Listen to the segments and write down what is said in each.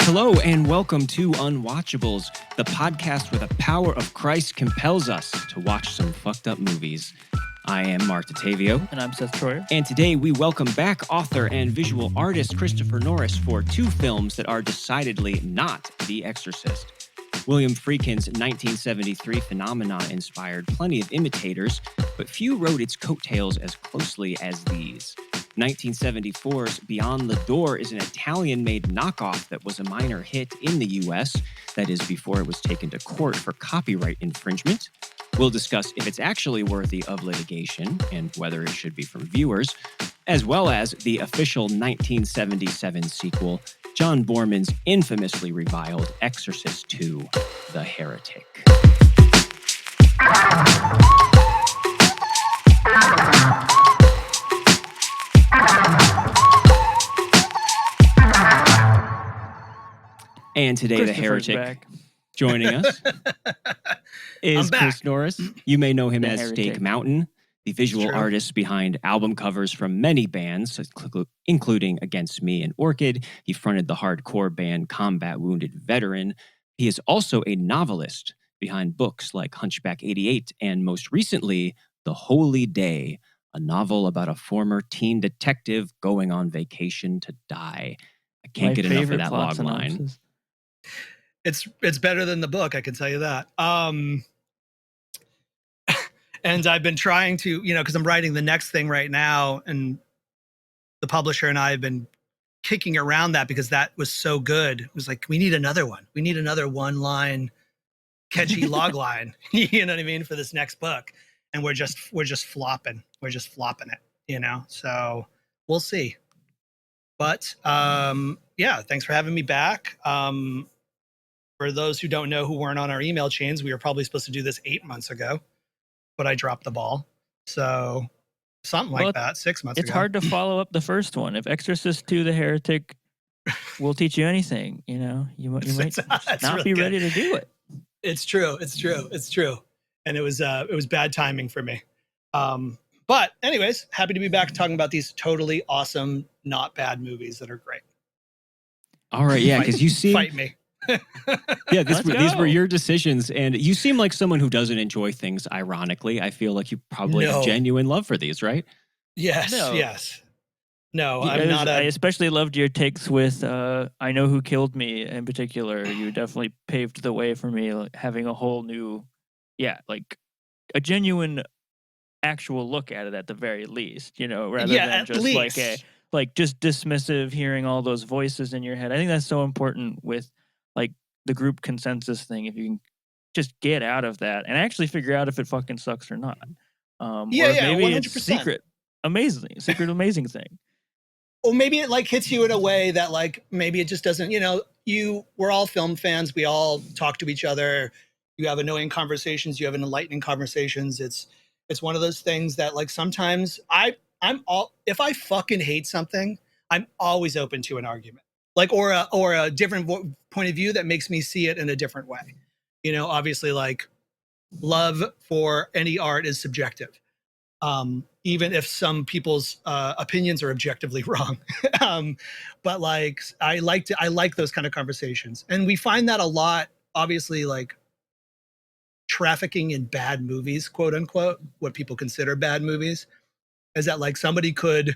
Hello and welcome to Unwatchables, the podcast where the power of Christ compels us to watch some fucked up movies. I am Marc Dottavio. And I'm Seth Troyer. And today we welcome back author and visual artist Christopher Norris for two films that are decidedly not The Exorcist. William Friedkin's 1973 phenomenon inspired plenty of imitators, but few rode its coattails as closely as these. 1974's Beyond the Door is an Italian-made knockoff that was a minor hit in the U.S., that is, before it was taken to court for copyright infringement. We'll discuss if it's actually worthy of litigation and whether it should be from viewers, as well as the official 1977 sequel, John Boorman's infamously reviled Exorcist II, The Heretic. And today, the Heretic back. Joining us is Chris Norris. You may know him The as Heretic. Stake Mountain, the visual artist behind album covers from many bands, including Against Me and Orchid. He fronted the hardcore band Combat Wounded Veteran. He is also a novelist behind books like Hunchback 88 and most recently, The Holy Day, a novel about a former teen detective going on vacation to die. I can't get enough of that log line. It's better than the book, I can tell you that. And I've been trying to, because I'm writing the next thing right now, and the publisher and I have been kicking around that because that was so good. It was like, we need another one. We need another one-line, catchy log line. You know what I mean, for this next book. And we're just flopping. We're just flopping it. So we'll see. But yeah, thanks for having me back. For those who don't know, who weren't on our email chains, we were probably supposed to do this 8 months ago, but I dropped the ball. So something like that, 6 months ago. It's hard to follow up the first one. If Exorcist II, The Heretic will teach you anything, you might not really be good. ready to do it. It's true. And it was bad timing for me. But anyways, happy to be back talking about these totally awesome, not bad movies that are great. All right, yeah, because you seem... Fight me. Yeah, these were your decisions, and you seem like someone who doesn't enjoy things ironically. I feel like you probably have genuine love for these, right? Yes, yes. No, I especially loved your takes with I Know Who Killed Me in particular. You definitely paved the way for me, like, having a whole new, like a genuine actual look at it at the very least, rather than just least. like just dismissive hearing all those voices in your head. I think that's so important with like the group consensus thing. If you can just get out of that and actually figure out if it fucking sucks or not. Maybe 100%. It's secret amazing thing. Or maybe it like hits you in a way that like maybe it just doesn't, we're all film fans, we all talk to each other, you have annoying conversations, you have enlightening conversations. It's one of those things that like sometimes if I fucking hate something, I'm always open to an argument. Like or a different point of view that makes me see it in a different way. Obviously like love for any art is subjective. Even if some people's opinions are objectively wrong. But like I like those kind of conversations. And we find that a lot, obviously, like trafficking in bad movies, quote unquote, what people consider bad movies, is that like somebody could,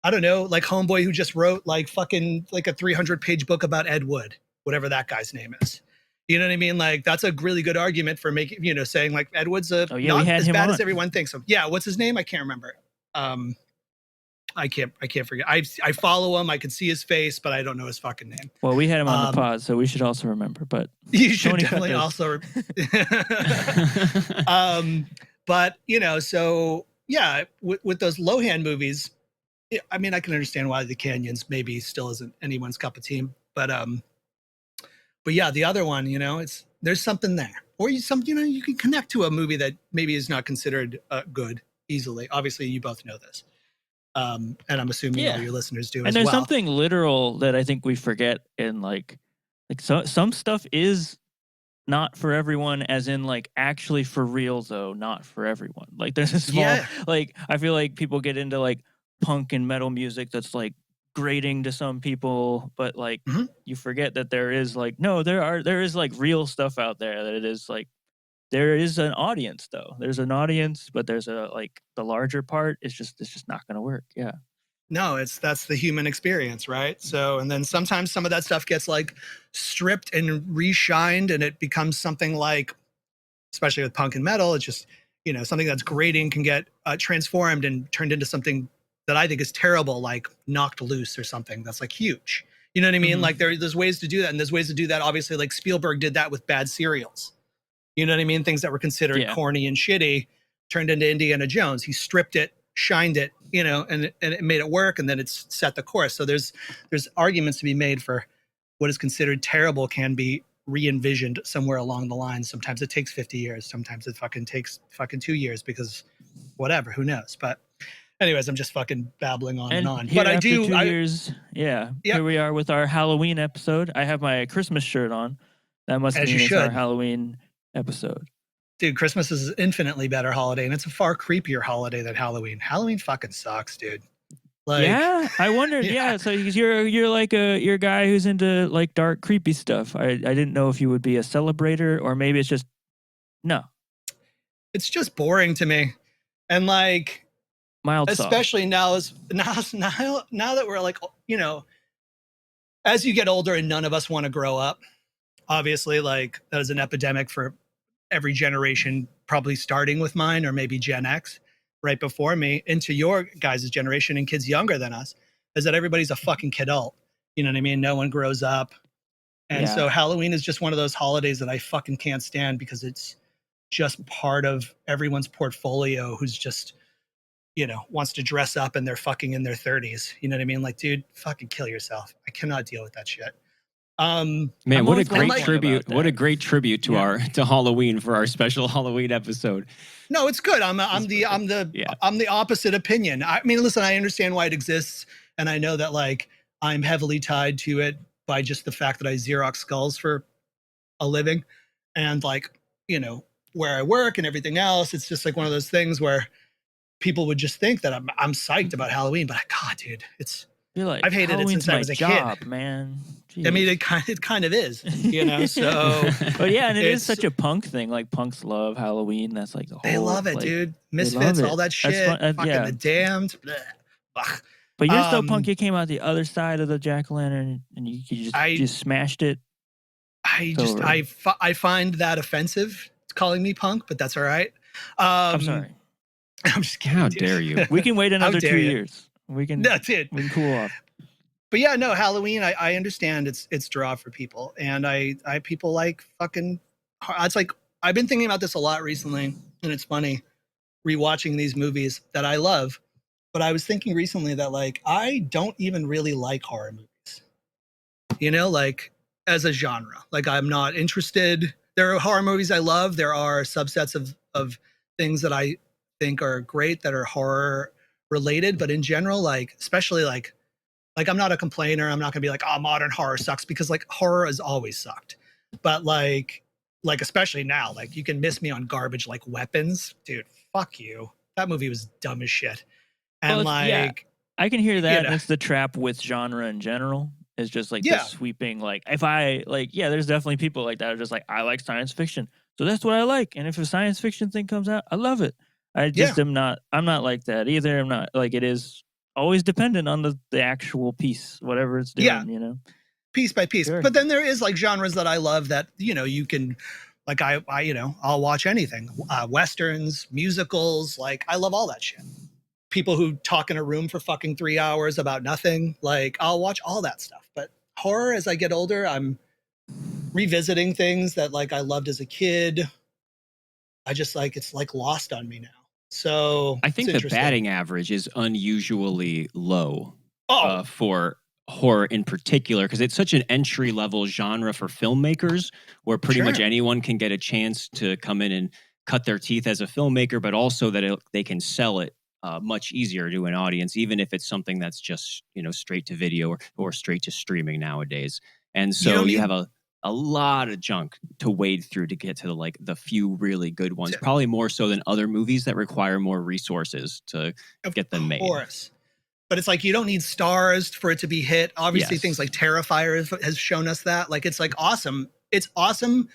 I don't know, like Homeboy who just wrote like fucking like a 300-page book about Ed Wood, whatever that guy's name is. You know what I mean? Like that's a really good argument for making, saying like Ed Wood's not as bad as everyone thinks. So yeah, what's his name? I can't remember. I can't forget. I follow him. I can see his face, but I don't know his fucking name. Well, we had him on the pod, so we should also remember. But you should definitely also. But so yeah, with those Lohan movies, I mean, I can understand why The Canyons maybe still isn't anyone's cup of tea, but yeah, the other one, there's something there, or you can connect to a movie that maybe is not considered good easily. Obviously, you both know this. And I'm assuming all your listeners do as well. And there's something literal that I think we forget in like some stuff is not for everyone, as in like actually for real though, not for everyone. Like there's a small like I feel like people get into like punk and metal music that's like grating to some people, but like Mhm. you forget that there is like there is like real stuff out there, that it is like there is an audience though. There's an audience, but there's a like the larger part is just it's just not going to work. Yeah. No, that's the human experience, right? So, and then sometimes some of that stuff gets like stripped and reshined, and it becomes something like, especially with punk and metal, it's just, you know, something that's grating can get transformed and turned into something that I think is terrible, like Knocked Loose or something that's like huge. You know what I mean? Mhm. Like there's ways to do that, and there's ways to do that. Obviously, like Spielberg did that with Bad Serials. You know what I mean? Things that were considered Yeah. corny and shitty turned into Indiana Jones. He stripped it, shined it, you know, and it made it work, and then it's set the course. So there's arguments to be made for what is considered terrible can be re-envisioned somewhere along the line. Sometimes it takes 50 years. Sometimes it fucking takes 2 years because whatever, who knows? But anyways, I'm just fucking babbling on and on. Here But I after do. 2 years, yeah. Yep. Here we are with our Halloween episode. I have my Christmas shirt on. That must As mean you it's our should. Halloween episode. Dude, Christmas is an infinitely better holiday, and it's a far creepier holiday than Halloween. Halloween fucking sucks, dude. Like, yeah, I wondered. Yeah. Yeah, so you're like you're a guy who's into like dark, creepy stuff. I didn't know if you would be a celebrator or maybe it's just no it's just boring to me. And like, mild soft. especially now that we're like, you know, as you get older and none of us want to grow up, obviously, like that is an epidemic for every generation, probably starting with mine or maybe Gen X right before me into your guys' generation and kids younger than us, is that everybody's a fucking kidult. You know what I mean? No one grows up. And Yeah. so Halloween is just one of those holidays that I fucking can't stand because it's just part of everyone's portfolio who's just, you know, wants to dress up and they're fucking in their 30s. You know what I mean? Like, dude, fucking kill yourself. I cannot deal with that shit. Man, I'm what a always great wondering tribute! about What a that. great tribute to Yeah. our to Halloween for our special Halloween episode. No, it's good. I'm the opposite opinion. I mean, listen, I understand why it exists, and I know that like I'm heavily tied to it by just the fact that I Xerox skulls for a living, and like, you know, where I work and everything else. It's just like one of those things where people would just think that I'm psyched about Halloween, but God, dude, it's You're like, I've hated it Halloween's since I my was a job, kid. man. I mean, Jeez. it kind of is, you know. So But yeah, and it is it's- such a punk thing. Like punks love Halloween. That's like the whole. they love it, like, dude. they love Misfits, it. all that That's shit. fun- Fucking yeah. the Damned. Blech. Ugh. But you're so punk. You came out the other side of the jack-o'-lantern and you just smashed it. I find that offensive. It's calling me punk, but that's all right. I'm sorry. I'm just kidding. How dude. dare you? We can wait another 2 dare you. years. We can. No, dude. We can cool off. But yeah, no, Halloween, I understand it's draw for people. And I people like fucking, it's like, I've been thinking about this a lot recently, and it's funny rewatching these movies that I love. But I was thinking recently that like, I don't even really like horror movies, you know, like as a genre. Like I'm not interested. There are horror movies I love. There are subsets of things that I think are great that are horror related. But in general, like, especially like I'm not a complainer. I'm not gonna be like, oh, modern horror sucks, because like horror has always sucked. But like especially now, like you can miss me on garbage like Weapons, dude. Fuck you. That movie was dumb as shit. And Well, like, yeah. I can hear that. you And know. it's the trap with genre in general. It's just like Yeah. this sweeping, like if I like, yeah, there's definitely people like that are just like, I like science fiction, so that's what I like. And if a science fiction thing comes out, I love it. I just I'm not like that either. I'm not like, it is always dependent on the actual piece, whatever it's doing, Yeah. you know, Piece by piece. Sure. But then there is like genres that I love that, you know, you can, like I you know, I'll watch anything. Westerns, musicals, like I love all that shit. People who talk in a room for fucking 3 hours about nothing, like I'll watch all that stuff. But horror, as I get older, I'm revisiting things that like I loved as a kid. I just like, it's like lost on me now. So I think it's the interesting. batting average is unusually low Oh, for horror in particular, because it's such an entry level genre for filmmakers where pretty much Sure. anyone can get a chance to come in and cut their teeth as a filmmaker, but also that they can sell it much easier to an audience, even if it's something that's just, you know, straight to video or straight to streaming nowadays. And so you have a lot of junk to wade through to get to the few really good ones, probably more so than other movies that require more resources to get them made. Of course. but it's like you don't need stars for it to be hit. Obviously, Yes. things like Terrifier has shown us that. Like, it's like awesome. It's awesome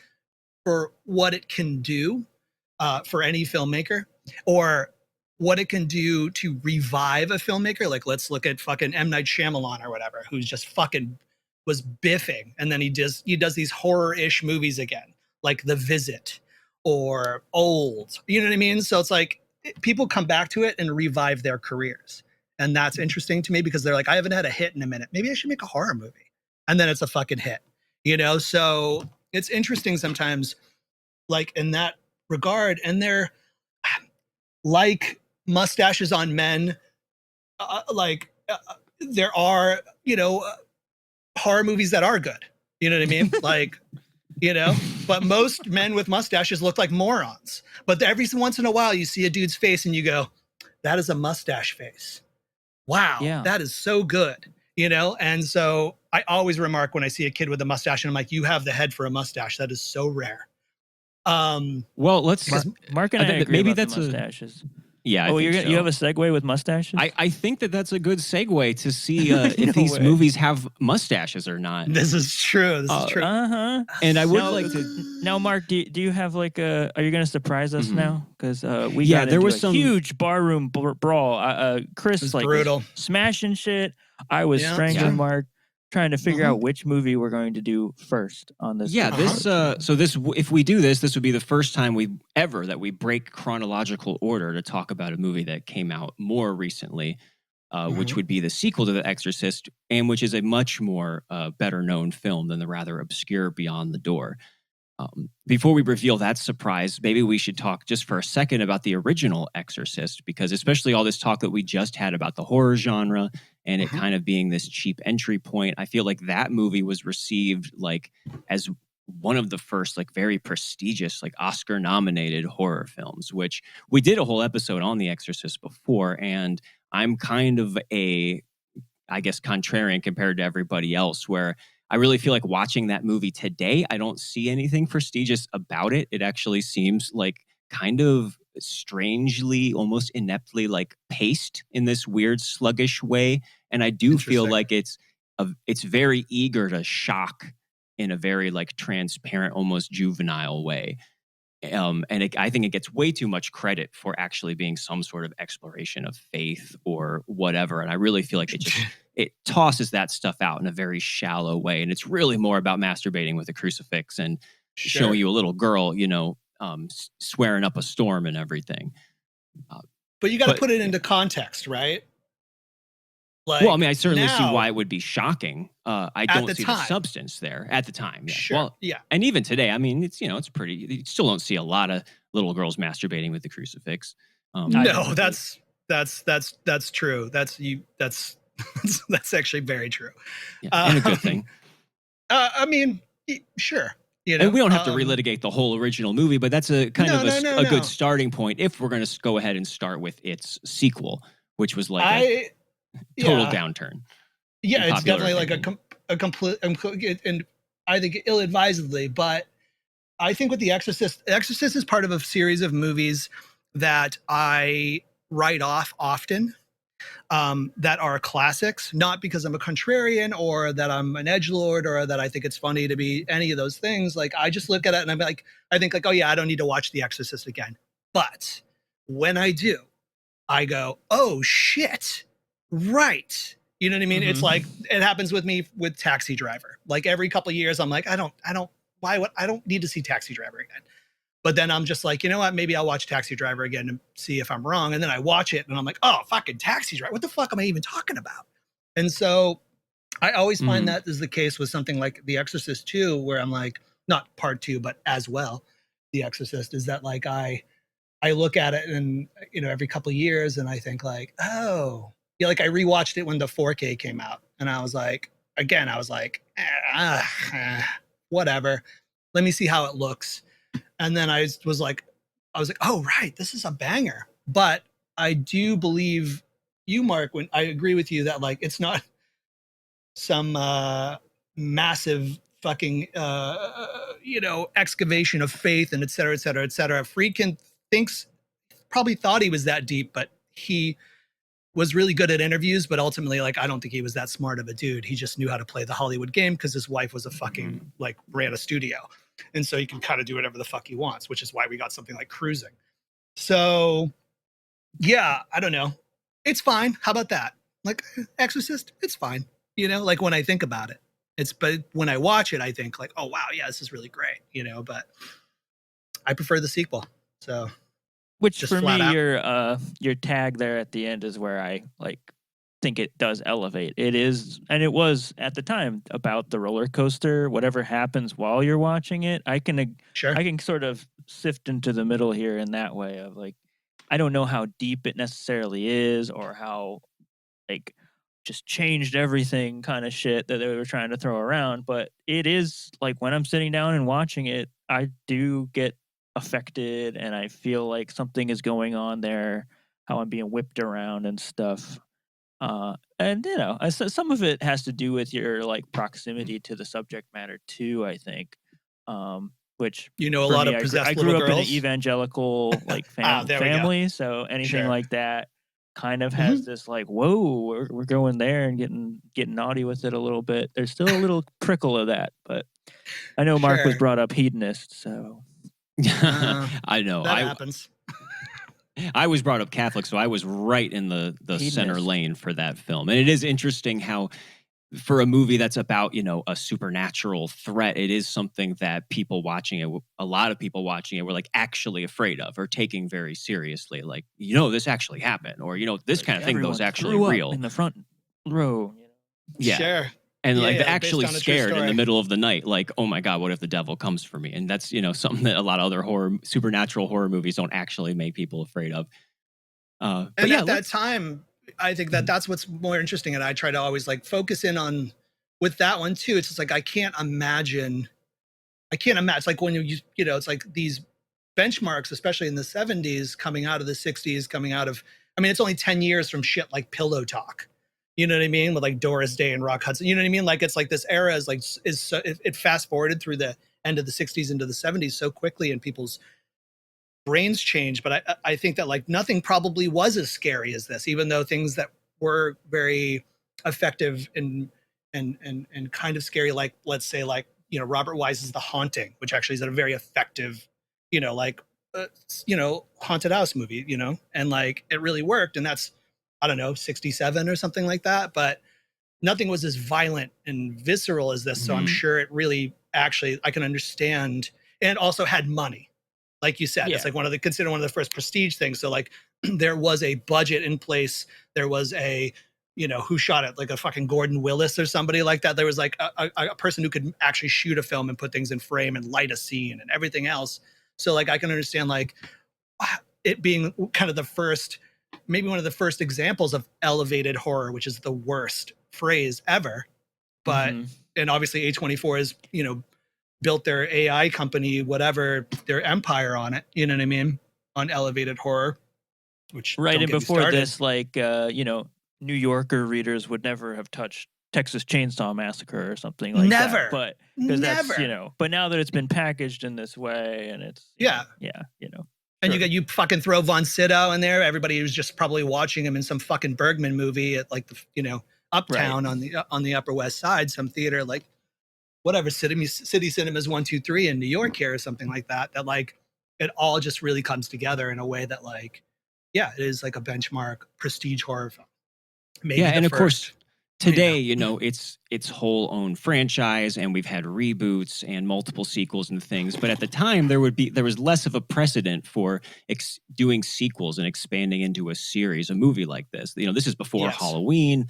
for what it can do for any filmmaker, or what it can do to revive a filmmaker. Like, let's look at fucking M. Night Shyamalan or whatever, who's just fucking was biffing, and then he does these horror-ish movies again, like The Visit or Old. You know what I mean? So it's like people come back to it and revive their careers. And that's interesting to me because they're like, I haven't had a hit in a minute. Maybe I should make a horror movie. And then it's a fucking hit, you know? So it's interesting sometimes, like in that regard. And they're like mustaches on men. There are, you know, horror movies that are good. You know what I mean? Like, you know, but most men with mustaches look like morons. But every once in a while you see a dude's face and you go, that is a mustache face. Wow, Yeah. that is so good. You know, and so I always remark when I see a kid with a mustache and I'm like, you have the head for a mustache. That is so rare. Well, let's Mark and I think that agree maybe about that's the mustaches. yeah. Oh, I think you have a segue with mustaches? I think that's a good segue to see if No these way. movies have mustaches or not. This is true. This is true. Uh-huh. And I would Now- like to. Now, Mark, do you have like a? Are you going to surprise us Mhm. now? Because we Yeah, got there into was a some- huge barroom brawl. Chris It's like brutal. smashing shit. I was Yeah. strangling Yeah. Mark, trying to figure out which movie we're going to do first on this. Yeah, episode. this if we do this would be the first time we break chronological order to talk about a movie that came out more recently, which would be the sequel to The Exorcist, and which is a much more better known film than the rather obscure Beyond the Door. Before we reveal that surprise, maybe we should talk just for a second about the original Exorcist, because especially all this talk that we just had about the horror genre and it kind of being this cheap entry point, I feel like that movie was received like as one of the first like very prestigious like Oscar nominated horror films, which we did a whole episode on The Exorcist before, and I'm kind of I guess contrarian compared to everybody else, where I really feel like watching that movie today, I don't see anything prestigious about it. It actually seems like kind of strangely, almost ineptly like paced in this weird sluggish way. And I do feel Interesting. like it's very eager to shock in a very like transparent, almost juvenile way. I think it gets way too much credit for actually being some sort of exploration of faith or whatever. And I really feel like it tosses that stuff out in a very shallow way. And it's really more about masturbating with a crucifix and showing you a little girl, you know, swearing up a storm and everything. But you got to put it into context, right? Like, well, I mean, I certainly see now- why it would be shocking. I At don't the see time. the substance there at the time. Yeah. Sure. Well, Yeah. and even today, I mean, it's, you know, it's pretty, you still don't see a lot of little girls masturbating with the crucifix. No, that's true. That's actually very true. Yeah, and a good thing. I mean, sure. You know, And we don't have to relitigate the whole original movie, but that's a kind of a No. good starting point if we're going to go ahead and start with its sequel, which was like a total downturn. Yeah, in it's popular definitely like opinion. a complete, and I think ill-advisedly. But I think with The Exorcist is part of a series of movies that I write off often, that are classics, not because I'm a contrarian or that I'm an edgelord or that I think it's funny to be any of those things. Like, I just look at it and I'm like, I think like, oh yeah, I don't need to watch The Exorcist again. But when I do, I go, oh shit, right. You know what I mean? It's like, it happens with me with Taxi Driver. Like every couple of years, I'm like, I don't need to see Taxi Driver again. But then I'm just like, you know what? Maybe I'll watch Taxi Driver again and see if I'm wrong. And then I watch it and I'm like, oh, fucking Taxi Driver. What the fuck am I even talking about? And so I always find that is the case with something like The Exorcist 2, where I'm like, not part 2, but as well, The Exorcist, is that like I look at it and, you know, every couple of years and I think like, oh, yeah, like I rewatched it when the 4K came out. And I was like, whatever. Let me see how it looks. And then I was like, oh, right, this is a banger. But I do believe you, Mark, when I agree with you that like, it's not some massive fucking, you know, excavation of faith and et cetera, et cetera, et cetera. Friedkin probably thought he was that deep, but he was really good at interviews, but ultimately, like, I don't think he was that smart of a dude. He just knew how to play the Hollywood game because his wife was a fucking like ran a studio, and so he can kind of do whatever the fuck he wants, which is why we got something like Cruising. So, yeah, I don't know. It's fine. How about that? Like Exorcist, it's fine. You know, like when I think about it, but when I watch it, I think like, oh wow, yeah, this is really great. You know, but I prefer the sequel. So. Which Just for flat me, out. your tag there at the end is where I like think it does elevate. It is, and it was at the time about the roller coaster. Whatever happens while you're watching it, I can sort of sift into the middle here in that way of like, I don't know how deep it necessarily is or how like just changed everything kind of shit that they were trying to throw around, but it is like when I'm sitting down and watching it, I do get affected and I feel like something is going on there, how I'm being whipped around and stuff. And you know, some of it has to do with your like proximity to the subject matter too, I think. Which You know, a for lot me, of I possessed grew little up in an girls. evangelical like There we go. family, so anything Sure. like that kind of has this like, whoa, we're going there and getting naughty with it a little bit. There's still a little prickle of that, but I know Mark was Sure. brought up hedonist, so I know. That happens. I was brought up Catholic, so I was right in the center Hedonist. lane for that film. And it is interesting how for a movie that's about, you know, a supernatural threat, it is something that people watching it, a lot of people watching it were like actually afraid of or taking very seriously. Like, you know, this actually happened, or, you know, this like kind of thing everyone was actually threw up real. in the front row. You know? Yeah. Sure. And Yeah, like based actually on a true scared in the story. middle of the night, like, oh my God, what if the devil comes for me? And that's, you know, something that a lot of other supernatural horror movies don't actually make people afraid of. But And yeah, at that time, I think that that's what's more interesting. And I try to always like focus in on with that one too. It's just like, I can't imagine. It's like when you know, it's like these benchmarks, especially in the 70s, coming out of the 60s, coming out of, I mean, it's only 10 years from shit like Pillow Talk. You know what I mean? With like Doris Day and Rock Hudson. You know what I mean? Like, it's like this era is like, it fast forwarded through the end of the 60s into the 70s so quickly, and people's brains change. But I think that like nothing probably was as scary as this, even though things that were very effective and kind of scary, like let's say like, you know, Robert Wise's The Haunting, which actually is a very effective, you know, like you know, haunted house movie, you know, and like it really worked. And that's, I don't know, 67 or something like that. But nothing was as violent and visceral as this. So I'm sure it really actually, I can understand, and also had money. Like you said, it's like considered one of the first prestige things. So like there was a budget in place. There was a, you know, who shot it? Like a fucking Gordon Willis or somebody like that. There was like a person who could actually shoot a film and put things in frame and light a scene and everything else. So like I can understand like it being kind of the first, maybe one of the first examples of elevated horror, which is the worst phrase ever. But and obviously A24 is, you know, built their AI company, whatever, their empire on it. You know what I mean? On elevated horror, which right. And before this, like you know, New Yorker readers would never have touched Texas Chainsaw Massacre or something like that. But because that's, you know, but now that it's been packaged in this way, and it's you know, you know. And you fucking throw Von Sydow in there. Everybody was just probably watching him in some fucking Bergman movie at like the, you know, Uptown on the Upper West Side, some theater like whatever, City Cinemas 1, 2, 3 in New York here or something like that. That like it all just really comes together in a way that like, yeah, it is like a benchmark prestige horror film. Maybe and of course today, you know, it's whole own franchise, and we've had reboots and multiple sequels and things. But at the time, there was less of a precedent for doing sequels and expanding into a series, a movie like this. You know, this is before Halloween,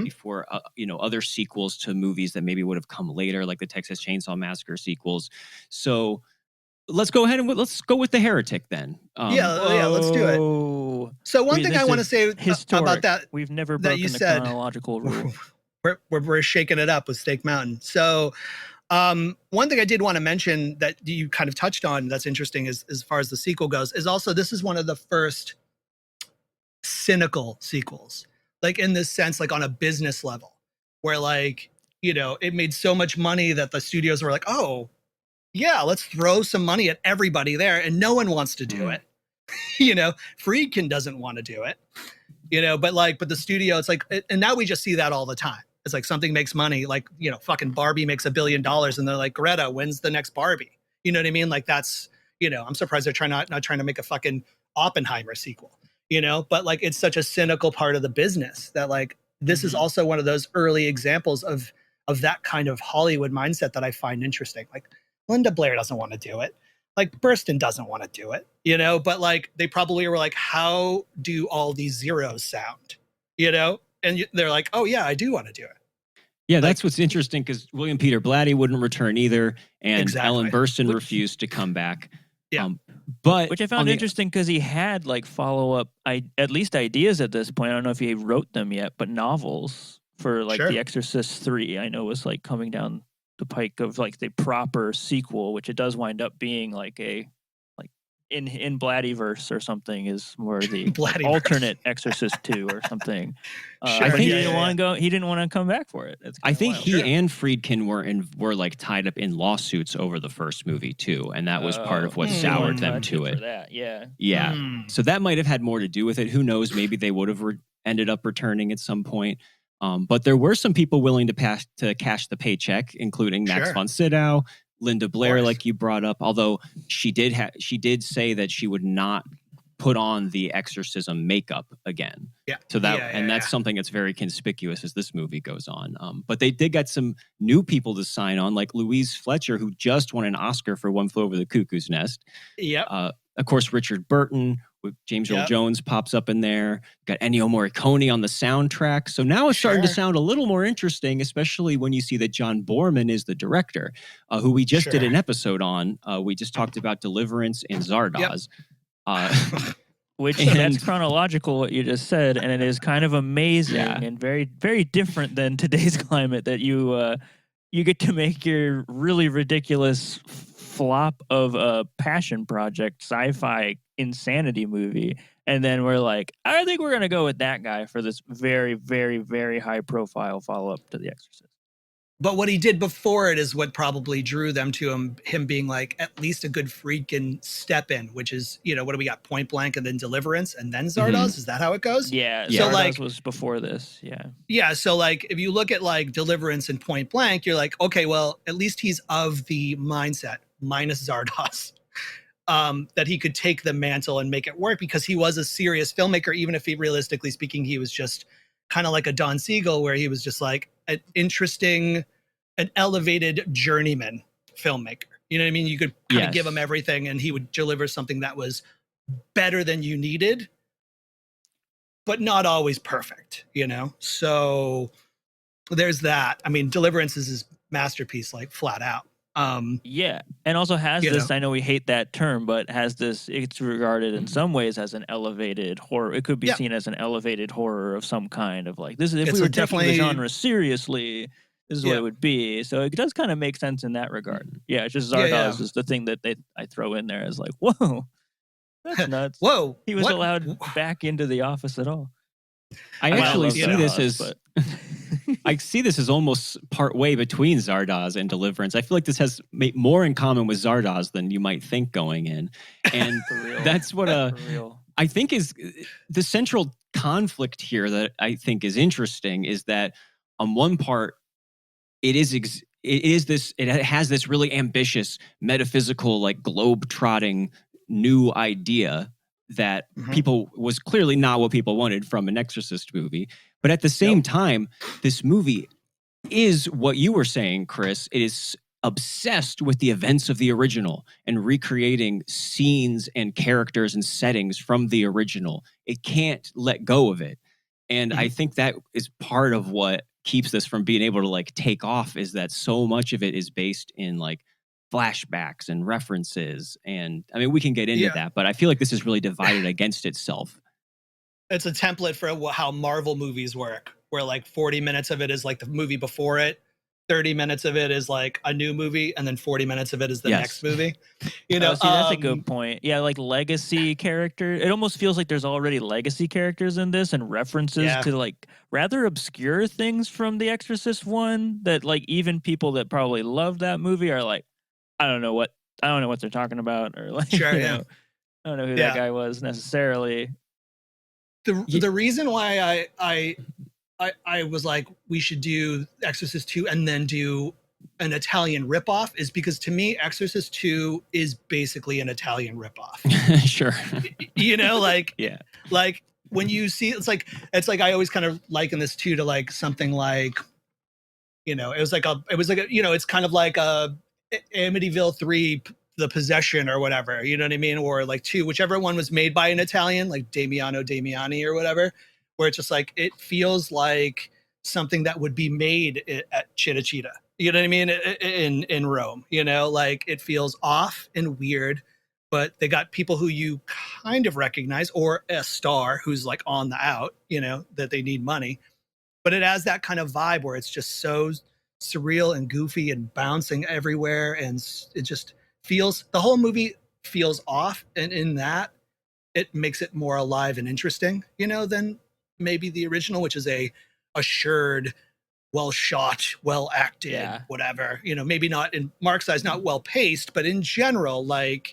before you know, other sequels to movies that maybe would have come later, like the Texas Chainsaw Massacre sequels. So let's go ahead and let's go with the Heretic then. Let's do it. So one thing I want to say about that, we've never broken the chronological rule. We're shaking it up with Steak Mountain. So one thing I did want to mention that you kind of touched on that's interesting is, as far as the sequel goes, is also this is one of the first cynical sequels, like in this sense, like on a business level, where like, you know, it made so much money that the studios were like, oh yeah, let's throw some money at everybody there, and no one wants to do it. You know, Friedkin doesn't want to do it. But the studio, it's like, and now we just see that all the time. It's like something makes money, like, fucking Barbie makes $1 billion and they're like, Greta, when's the next Barbie? You know what I mean? Like that's, I'm surprised they're not trying to make a fucking Oppenheimer sequel, but like, it's such a cynical part of the business that like, this is also one of those early examples of that kind of Hollywood mindset that I find interesting. Like Linda Blair doesn't want to do it. Like Burstyn doesn't want to do it, but like, they probably were like, how do all these zeros sound, And they're like, oh yeah, I do want to do it. Yeah, that's what's interesting because William Peter Blatty wouldn't return either, and Ellen Burstyn refused to come back. Yeah, which I found interesting because he had like follow-up, at least ideas at this point. I don't know if he wrote them yet, but novels for like The Exorcist 3, I know was like coming down the pike of like the proper sequel, which it does wind up being like a in Blattyverse or something is more the alternate Exorcist 2 or something. I think he didn't want to go. He didn't want to come back for it. I think he and Friedkin were like tied up in lawsuits over the first movie too, and that was part of what soured them to it. Yeah. So that might have had more to do with it. Who knows? Maybe they would have ended up returning at some point. But there were some people willing to cash the paycheck, including Max von Sydow. Linda Blair, like you brought up, although she did say that she would not put on the exorcism makeup again. Yeah. So that's something that's very conspicuous as this movie goes on. But they did get some new people to sign on, like Louise Fletcher, who just won an Oscar for One Flew Over the Cuckoo's Nest. Yeah. Of course, Richard Burton with James Earl Jones pops up in there. Got Ennio Morricone on the soundtrack. So now it's starting to sound a little more interesting, especially when you see that John Boorman is the director, who we just did an episode on. We just talked about Deliverance and Zardoz. That's chronological, what you just said, and it is kind of amazing and very, very different than today's climate that you get to make your really ridiculous flop of a passion project sci-fi insanity movie, and then we're like, I think we're gonna go with that guy for this very, very, very high profile follow-up to The Exorcist. But what he did before it is what probably drew them to him being like at least a good Friedkin step in, which is, what do we got? Point Blank and then Deliverance and then Zardoz? Is that how it goes? Yeah. So Zardoz was before this. Yeah. Yeah. So like, if you look at like Deliverance and Point Blank, you're like, okay, well, at least he's of the mindset minus Zardoz, that he could take the mantle and make it work because he was a serious filmmaker, even if he, realistically speaking, he was just kind of like a Don Siegel, where he was just like an elevated journeyman filmmaker. You know what I mean? You could kind of give him everything and he would deliver something that was better than you needed, but not always perfect, So there's that. I mean, Deliverance is his masterpiece, like flat out. And also has this, I know we hate that term, but has this, it's regarded in some ways as an elevated horror. It could be seen as an elevated horror of some kind of like, this is, if we were taking the genre seriously, this is what it would be. So it does kind of make sense in that regard. Yeah, it's just Zardoz is the thing that I throw in there as like, whoa, that's nuts. Whoa. He was allowed back into the office at all. I actually see this as I see this as almost part way between Zardoz and Deliverance. I feel like this has more in common with Zardoz than you might think going in, and that's what I think is the central conflict here that I think is interesting is that on one part it has this really ambitious metaphysical like globe-trotting new idea that people was clearly not what people wanted from an Exorcist movie. But at the same time, this movie is what you were saying, Chris. It is obsessed with the events of the original and recreating scenes and characters and settings from the original. It can't let go of it. And I think that is part of what keeps this from being able to like take off, is that so much of it is based in like flashbacks and references. And I mean, we can get into that, but I feel like this is really divided against itself. It's a template for how Marvel movies work, where like 40 minutes of it is like the movie before it, 30 minutes of it is like a new movie, and then 40 minutes of it is the next movie. That's a good point. Yeah, like legacy character. It almost feels like there's already legacy characters in this and references to like rather obscure things from The Exorcist 1 that like even people that probably love that movie are like, I don't know what they're talking about, or like I don't know who that guy was necessarily. the reason why I was like, we should do Exorcist 2 and then do an Italian ripoff is because to me, Exorcist 2 is basically an Italian ripoff. Sure. You know, like, Yeah. like when you see, it's like I always kind of liken this too to like something like, you know, it was like a, you know, it's kind of like a Amityville 3, The Possession or whatever, you know what I mean? Or like 2, whichever one was made by an Italian, like Damiani or whatever, where it's just like, it feels like something that would be made at Cinecittà. You know what I mean? In Rome, you know, like it feels off and weird, but they got people who you kind of recognize or a star who's like on the out, you know, that they need money. But it has that kind of vibe where it's just so surreal and goofy and bouncing everywhere. And it just feels, the whole movie feels off. And in that, it makes it more alive and interesting, you know, than maybe the original, which is a assured, well shot, well acted, whatever, you know, maybe not in Marc's eyes, not well paced, but in general, like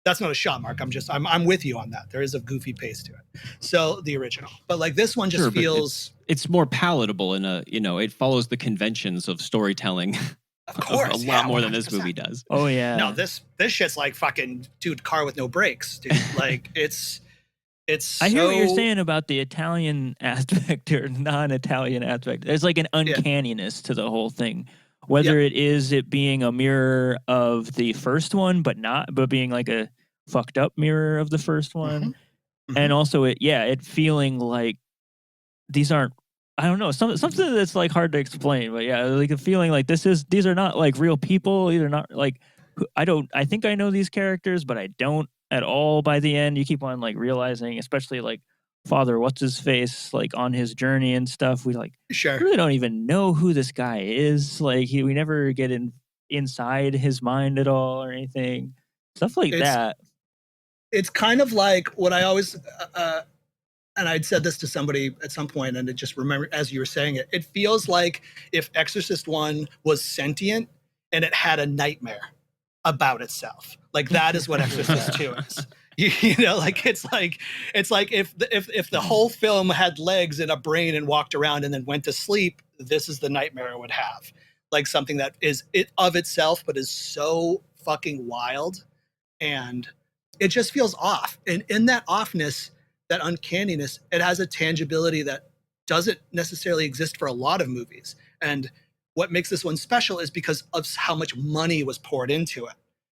that's not a shot, Marc. I'm with you on that. There is a goofy pace to it. So the original, but like this one just feels, it's more palatable in a, you know, it follows the conventions of storytelling. Of course, a lot more than this movie does. Oh yeah. No, this shit's like fucking dude, car with no brakes, dude. Like it's I hear what you're saying about the Italian aspect or non-Italian aspect. There's like an uncanniness to the whole thing. Whether it is it being a mirror of the first one, but being like a fucked up mirror of the first one. And also it feeling like these aren't, I don't know, something that's like hard to explain, but yeah, like a feeling like these are not like real people. These are not like, I think I know these characters, but I don't at all by the end. You keep on like realizing, especially like Father what's his face, like on his journey and stuff, we like really don't even know who this guy is. Like we never get inside his mind at all or anything, stuff like that. It's kind of like what I always and I'd said this to somebody at some point, and it just remember as you were saying it, it feels like if Exorcist 1 was sentient and it had a nightmare about itself. Like that is what Exorcist 2 is. You know, like it's like if the whole film had legs and a brain and walked around and then went to sleep, this is the nightmare it would have. Like something that is it of itself, but is so fucking wild, and it just feels off. And in that offness, that uncanniness, it has a tangibility that doesn't necessarily exist for a lot of movies. And what makes this one special is because of how much money was poured into it.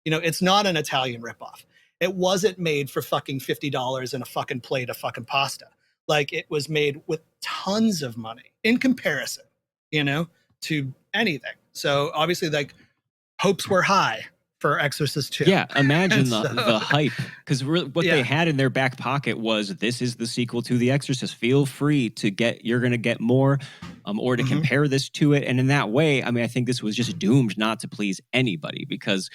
You know, it's not an Italian ripoff. It wasn't made for fucking $50 and a fucking plate of fucking pasta. Like it was made with tons of money in comparison, you know, to anything. So obviously like hopes were high for Exorcist 2. Yeah, imagine the hype. Because what they had in their back pocket was, this is the sequel to The Exorcist. Feel free to you're going to get more, or to compare this to it. And in that way, I mean, I think this was just doomed not to please anybody. Because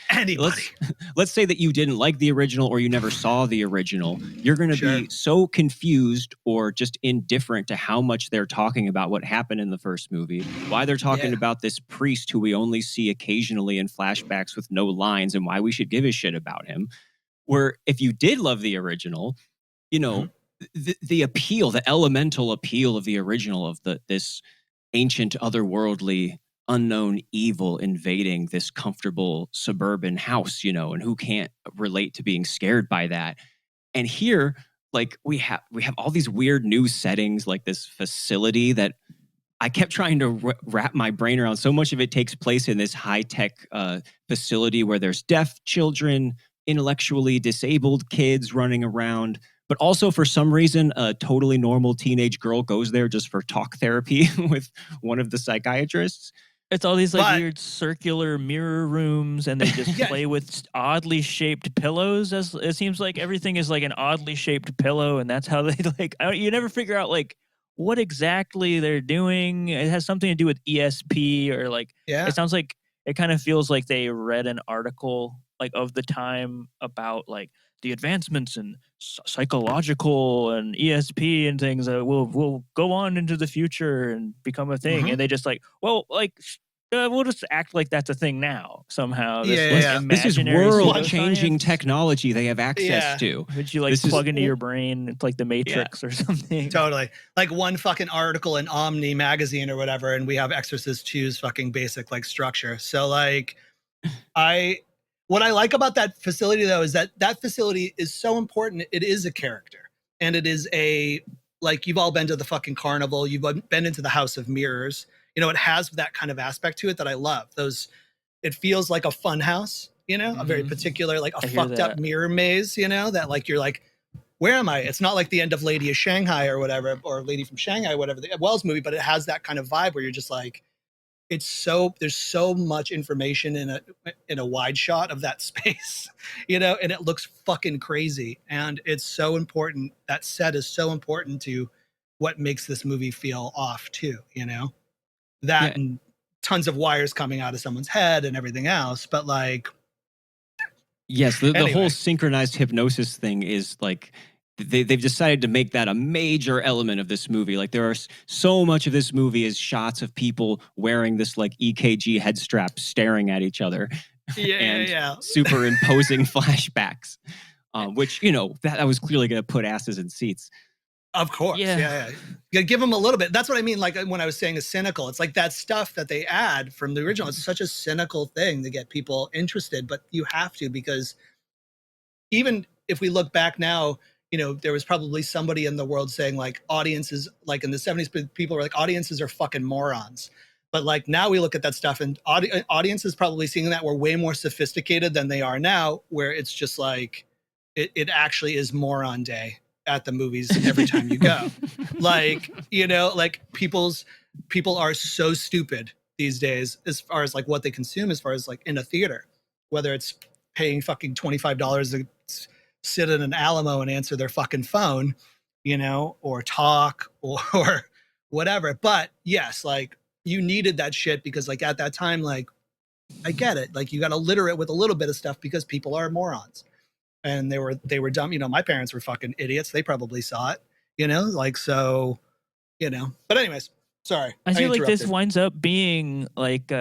let's say that you didn't like the original or you never saw the original. You're going to be so confused or just indifferent to how much they're talking about what happened in the first movie. Why they're talking about this priest who we only see occasionally in flashbacks with no lines, and why we should give a shit about him. Where if you did love the original, you know, the appeal, the elemental appeal of the original of this ancient, otherworldly, unknown evil invading this comfortable suburban house, you know, and who can't relate to being scared by that. And here, like we have all these weird new settings, like this facility that I kept trying to wrap my brain around. So much of it takes place in this high-tech facility where there's deaf children, intellectually disabled kids running around, but also for some reason, a totally normal teenage girl goes there just for talk therapy with one of the psychiatrists. It's all these like weird circular mirror rooms, and they just play with oddly shaped pillows. As it seems like everything is like an oddly shaped pillow, and that's how they like. You never figure out like what exactly they're doing. It has something to do with ESP or like, it sounds like it kind of feels like they read an article like of the time about like the advancements in psychological and ESP and things that will go on into the future and become a thing. And they just like, well, like we'll just act like that's a thing now somehow. This, Yeah. like, This is imaginary world-changing pseudoscience, technology they have access to. which you like This is- plug into your brain. It's like the Matrix or something. Totally. Like one fucking article in Omni magazine or whatever, and we have Exorcist 2's fucking basic like structure. So like what I like about that facility though is that facility is so important. It is a character. And it is like you've all been to the fucking carnival, you've been into the House of Mirrors. You know, it has that kind of aspect to it that I love. It feels like a fun house, you know, a very particular, like a fucked up mirror maze, you know, that like you're like, where am I? It's not like the end of Lady of Shanghai or whatever, or Lady from Shanghai, whatever, the Wells movie, but it has that kind of vibe where you're just like, there's so much information in a wide shot of that space, you know, and it looks fucking crazy. And it's so important. That set is so important to what makes this movie feel off too, you know, and tons of wires coming out of someone's head and everything else. But like, yes, the whole synchronized hypnosis thing is like, they've decided to make that a major element of this movie. Like there are so much of this movie is shots of people wearing this like EKG head strap staring at each other and superimposing flashbacks, which, you know, that was clearly going to put asses in seats. Of course. Yeah. You give them a little bit. That's what I mean. Like when I was saying is cynical, it's like that stuff that they add from the original. It's such a cynical thing to get people interested, but you have to, because even if we look back now, you know, there was probably somebody in the world saying like audiences, like in the 70s, people were like, audiences are fucking morons. But like now we look at that stuff and audiences probably seeing that were way more sophisticated than they are now, where it's just like, it actually is moron day at the movies every time you go. Like, you know, like people are so stupid these days as far as like what they consume, as far as like in a theater, whether it's paying fucking $25 to sit in an Alamo and answer their fucking phone, you know, or talk or whatever. But yes, like you needed that shit because like at that time, like I get it. Like you got to litter it with a little bit of stuff because people are morons and they were dumb. You know, my parents were fucking idiots. They probably saw it, you know, like, so, you know, but anyways, sorry. I feel like this winds up being like,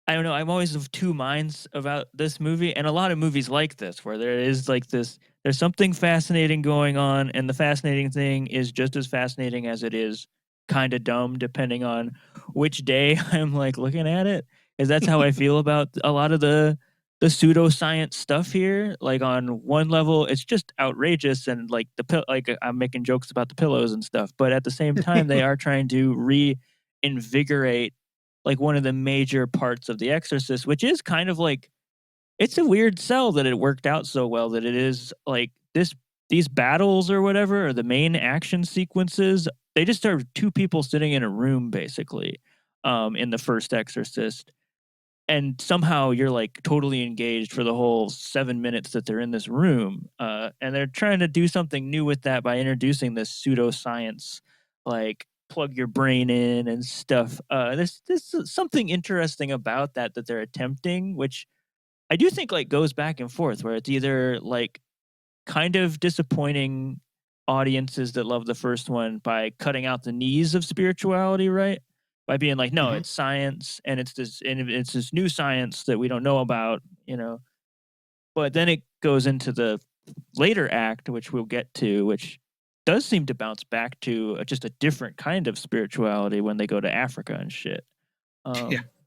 I don't know. I'm always of two minds about this movie, and a lot of movies like this, where there is like this, there's something fascinating going on, and the fascinating thing is just as fascinating as it is kind of dumb, depending on which day I'm like looking at it. Because that's how I feel about a lot of the pseudoscience stuff here. Like on one level, it's just outrageous, and like like I'm making jokes about the pillows and stuff, but at the same time, they are trying to reinvigorate like one of the major parts of The Exorcist, which is kind of like, it's a weird sell that it worked out so well that it is like these battles or whatever, or the main action sequences, they just are two people sitting in a room basically, in the first Exorcist. And somehow you're like totally engaged for the whole 7 minutes that they're in this room. And they're trying to do something new with that by introducing this pseudoscience, like plug your brain in and stuff. There's something interesting about that they're attempting, which I do think like goes back and forth, where it's either like kind of disappointing audiences that love the first one by cutting out the knees of spirituality, right? By being like, no, it's science, and it's this new science that we don't know about, you know. But then it goes into the later act, which we'll get to, which does seem to bounce back to just a different kind of spirituality when they go to Africa and shit.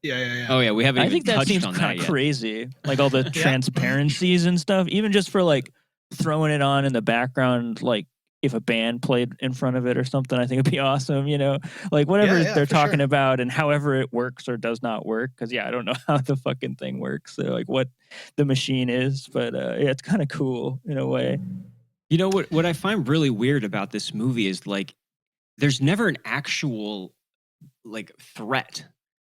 Yeah. Oh yeah, we haven't. I think that seems kind of crazy, like all the transparencies and stuff. Even just for like throwing it on in the background, like if a band played in front of it or something, I think it'd be awesome. You know, like whatever they're talking about and however it works or does not work. Because I don't know how the fucking thing works, or like what the machine is, but it's kind of cool in a way. You know what I find really weird about this movie is like there's never an actual like threat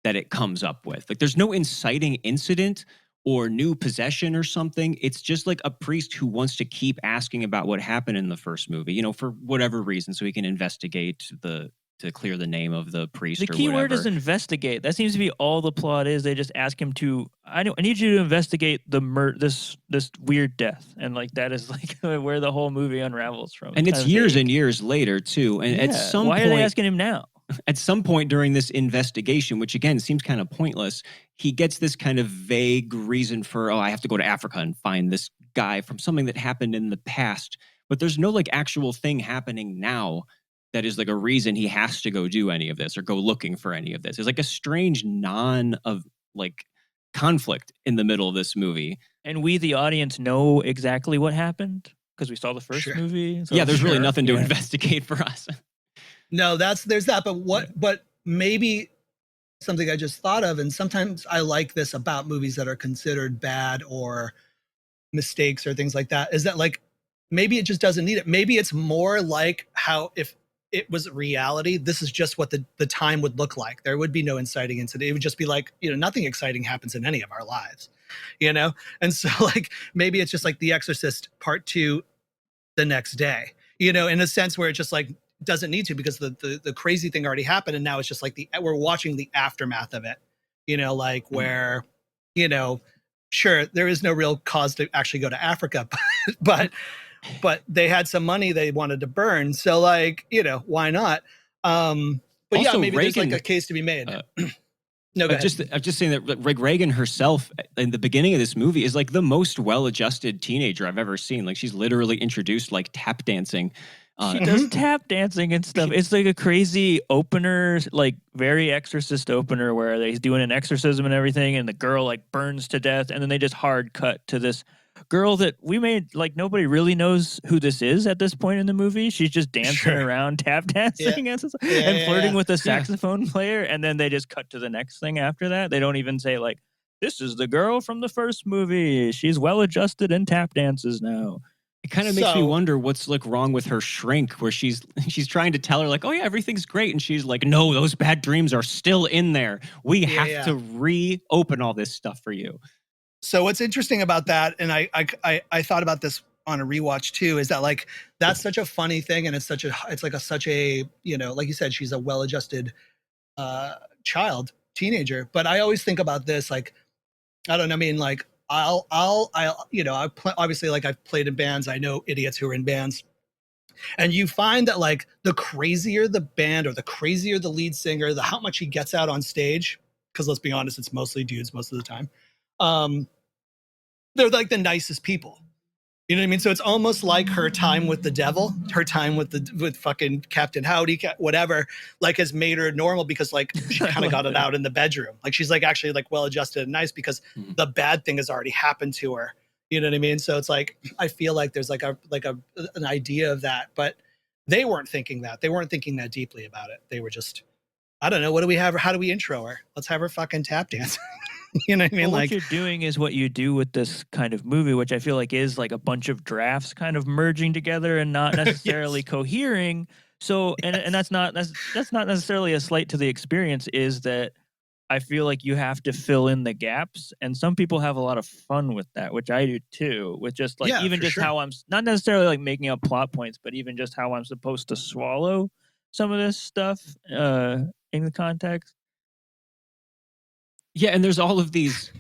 that it comes up with. Like there's no inciting incident or new possession or something. It's just like a priest who wants to keep asking about what happened in the first movie, you know, for whatever reason, so he can investigate to clear the name of the priest. The key word is investigate. That seems to be all the plot is. They just ask him to, I need you to investigate this weird death. And like, that is like where the whole movie unravels from. And it's years and years later too. And at some point, why are they asking him now? at some point during this investigation, which again seems kind of pointless, he gets this kind of vague reason for, I have to go to Africa and find this guy from something that happened in the past. But there's no like actual thing happening now that is like a reason he has to go do any of this or go looking for any of this. It's like a strange conflict in the middle of this movie. And we, the audience, know exactly what happened because we saw the first movie. So there's really nothing to investigate for us. No, there's that. But maybe something I just thought of, and sometimes I like this about movies that are considered bad or mistakes or things like that, is that like maybe it just doesn't need it. Maybe it's more like how if it was reality, this is just what the time would look like. There would be no inciting incident. It would just be like, nothing exciting happens in any of our lives, And so like maybe it's just like The Exorcist Part 2 the next day, in a sense where it just like doesn't need to, because the crazy thing already happened, and now it's just like we're watching the aftermath of it, where, sure, there is no real cause to actually go to Africa, but they had some money they wanted to burn. So like, why not? But also, maybe Reagan, there's like a case to be made. No, go ahead. I'm just saying that Reagan herself in the beginning of this movie is like the most well-adjusted teenager I've ever seen. Like she's literally introduced like tap dancing. She does tap dancing and stuff. It's like a crazy opener, like very Exorcist opener where they're doing an exorcism and everything, and the girl like burns to death, and then they just hard cut to this girl that we made like nobody really knows who this is at this point in the movie. She's just dancing around, tap dancing and flirting with a saxophone player, and then they just cut to the next thing after that. They don't even say like, this is the girl from the first movie. She's well adjusted and tap dances now. It kind of makes me wonder what's like wrong with her shrink, where she's trying to tell her like, oh yeah, everything's great, and she's like, no, those bad dreams are still in there. We have to reopen all this stuff for you. So what's interesting about that, and I thought about this on a rewatch too, is that like that's such a funny thing, and it's such a like you said, she's a well-adjusted teenager. But I always think about this like, I don't know, I mean like obviously like I've played in bands, I know idiots who are in bands, and you find that like the crazier the band or the crazier the lead singer, how much he gets out on stage, because let's be honest, it's mostly dudes most of the time. They're like the nicest people. You know what I mean? So it's almost like her time with the devil, her time with fucking Captain Howdy, whatever, like has made her normal, because like she kind of got it out in the bedroom. Like she's like actually like well-adjusted and nice because the bad thing has already happened to her. You know what I mean? So it's like, I feel like there's like an idea of that, but they weren't thinking that. They weren't thinking that deeply about it. They were just, I don't know, what do we have? How do we intro her? Let's have her fucking tap dance. You know what I mean? Well, like, what you're doing is what you do with this kind of movie, which I feel like is like a bunch of drafts kind of merging together and not necessarily cohering. So, and that's not necessarily a slight to the experience, is that I feel like you have to fill in the gaps, and some people have a lot of fun with that, which I do too, with just like, even just how I'm not necessarily like making up plot points, but even just how I'm supposed to swallow some of this stuff in the context. Yeah, and there's all of these,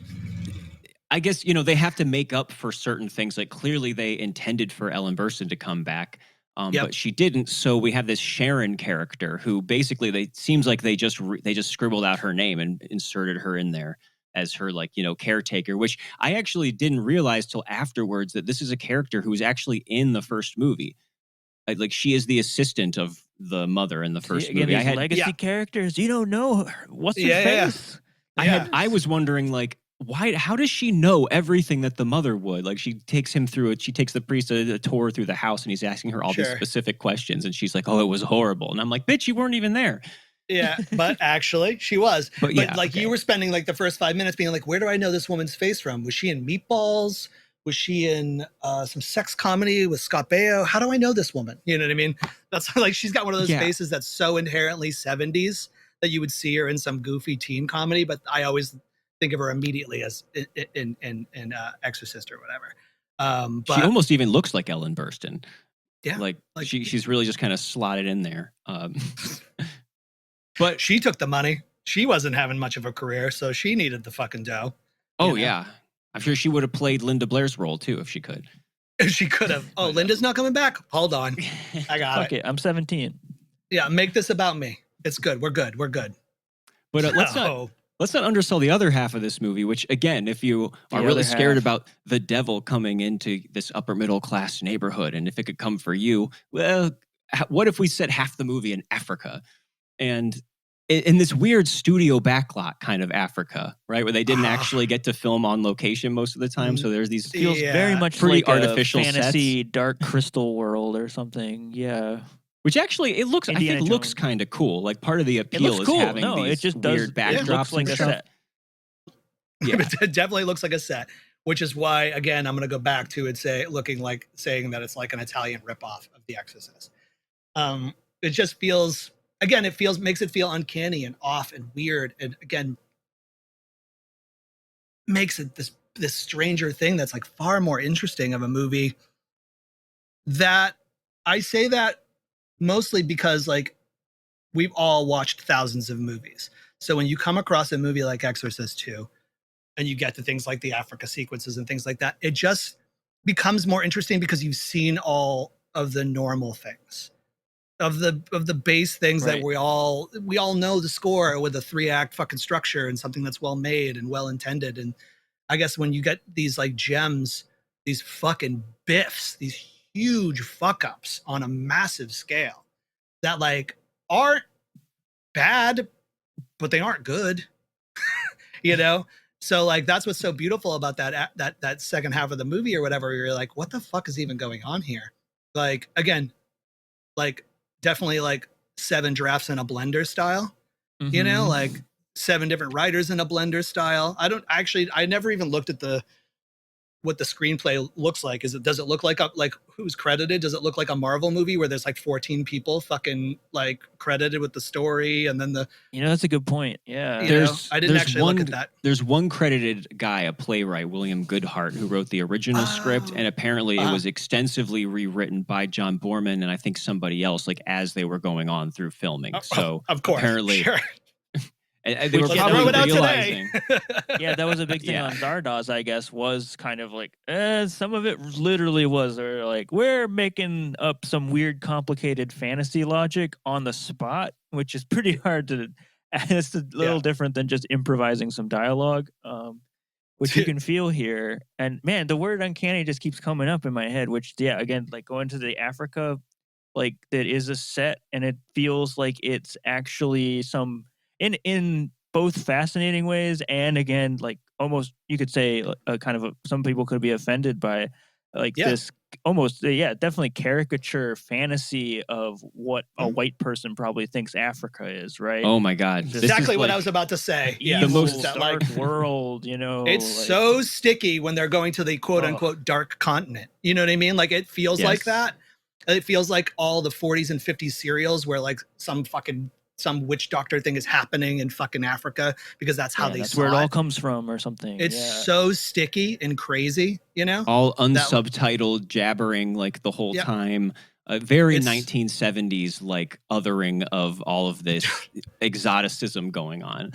I guess, they have to make up for certain things. Like clearly they intended for Ellen Burstyn to come back, but she didn't. So we have this Sharon character who basically seems like they just scribbled out her name and inserted her in there as her like, caretaker, which I actually didn't realize till afterwards that this is a character who was actually in the first movie. Like she is the assistant of the mother in the first movie. I had legacy characters. You don't know her. What's her face? I was wondering, like, how does she know everything that the mother would? Like, she takes the priest a tour through the house, and he's asking her all these specific questions, and she's like, oh, it was horrible. And I'm like, bitch, you weren't even there. Yeah, but actually she was. But you were spending like the first 5 minutes being like, where do I know this woman's face from? Was she in Meatballs? Was she in some sex comedy with Scott Baio? How do I know this woman? You know what I mean? That's like, she's got one of those faces that's so inherently 70s that you would see her in some goofy teen comedy, but I always think of her immediately as in Exorcist or whatever. But she almost even looks like Ellen Burstyn. Yeah, like she's really just kind of slotted in there. But she took the money. She wasn't having much of a career, so she needed the fucking dough. Oh yeah, I'm sure she would have played Linda Blair's role too if she could. If she could have. Oh, Linda's not coming back. Hold on, I got it. Okay, I'm 17. Yeah, make this about me. It's good. We're good. We're good. But let's not undersell the other half of this movie, which, again, if you are really scared about the devil coming into this upper middle class neighborhood, and if it could come for you, well, what if we set half the movie in Africa? And in this weird studio backlot kind of Africa, right, where they didn't actually get to film on location most of the time. So there's these feels very much pretty like artificial a fantasy sets. Dark Crystal world or something. Yeah. Which actually, I think looks kind of cool. Like, part of the appeal is having these weird backdrops. It looks like a set. Yeah. It definitely looks like a set, which is why, again, I'm going to go back to it, saying that it's like an Italian ripoff of The Exorcist. It just feels, again, makes it feel uncanny and off and weird, and again, makes it this stranger thing that's like far more interesting of a movie. That I say that mostly because, like, we've all watched thousands of movies. So when you come across a movie like Exorcist 2 and you get to things like the Africa sequences and things like that, it just becomes more interesting because you've seen all of the normal things, of the base things that we all know the score with a 3-act fucking structure and something that's well made and well intended. And I guess when you get these like gems, these fucking biffs, these huge fuck ups on a massive scale that like aren't bad, but they aren't good, you know? So like, that's what's so beautiful about that second half of the movie or whatever. You're like, what the fuck is even going on here? Like, again, like definitely like 7 drafts in a blender style, you know, like 7 different writers in a blender style. I never even looked at what the screenplay looks like. Does it look like who's credited? Does it look like a Marvel movie where there's like 14 people fucking like credited with the story? And then that's a good point. Yeah. I didn't actually look at that. There's one credited guy, a playwright, William Goodhart, who wrote the original script. And apparently it was extensively rewritten by John Borman and I think somebody else, like as they were going on through filming. So of course, apparently sure. And they were probably realizing. Yeah, that was a big thing on Zardoz, I guess, was kind of like, some of it literally was, or like, we're making up some weird, complicated fantasy logic on the spot, which is pretty hard to, it's a little different than just improvising some dialogue, which you can feel here. And man, the word uncanny just keeps coming up in my head, which, again, like going to the Africa, like that is a set, and it feels like it's actually some, in both fascinating ways, and again, like almost you could say kind of some people could be offended by like this almost definitely caricature fantasy of what a white person probably thinks Africa is, right? Oh my god, this exactly what I was about to say. The most dark world, it's like, so sticky when they're going to the quote unquote dark continent, you know what I mean? Like it feels like that. It feels like all the 40s and 50s serials where like some witch doctor thing is happening in fucking Africa because that's how that's where it all comes from or something. It's so sticky and crazy, you know? All unsubtitled jabbering like the whole time. Very 1970s like othering of all of this exoticism going on.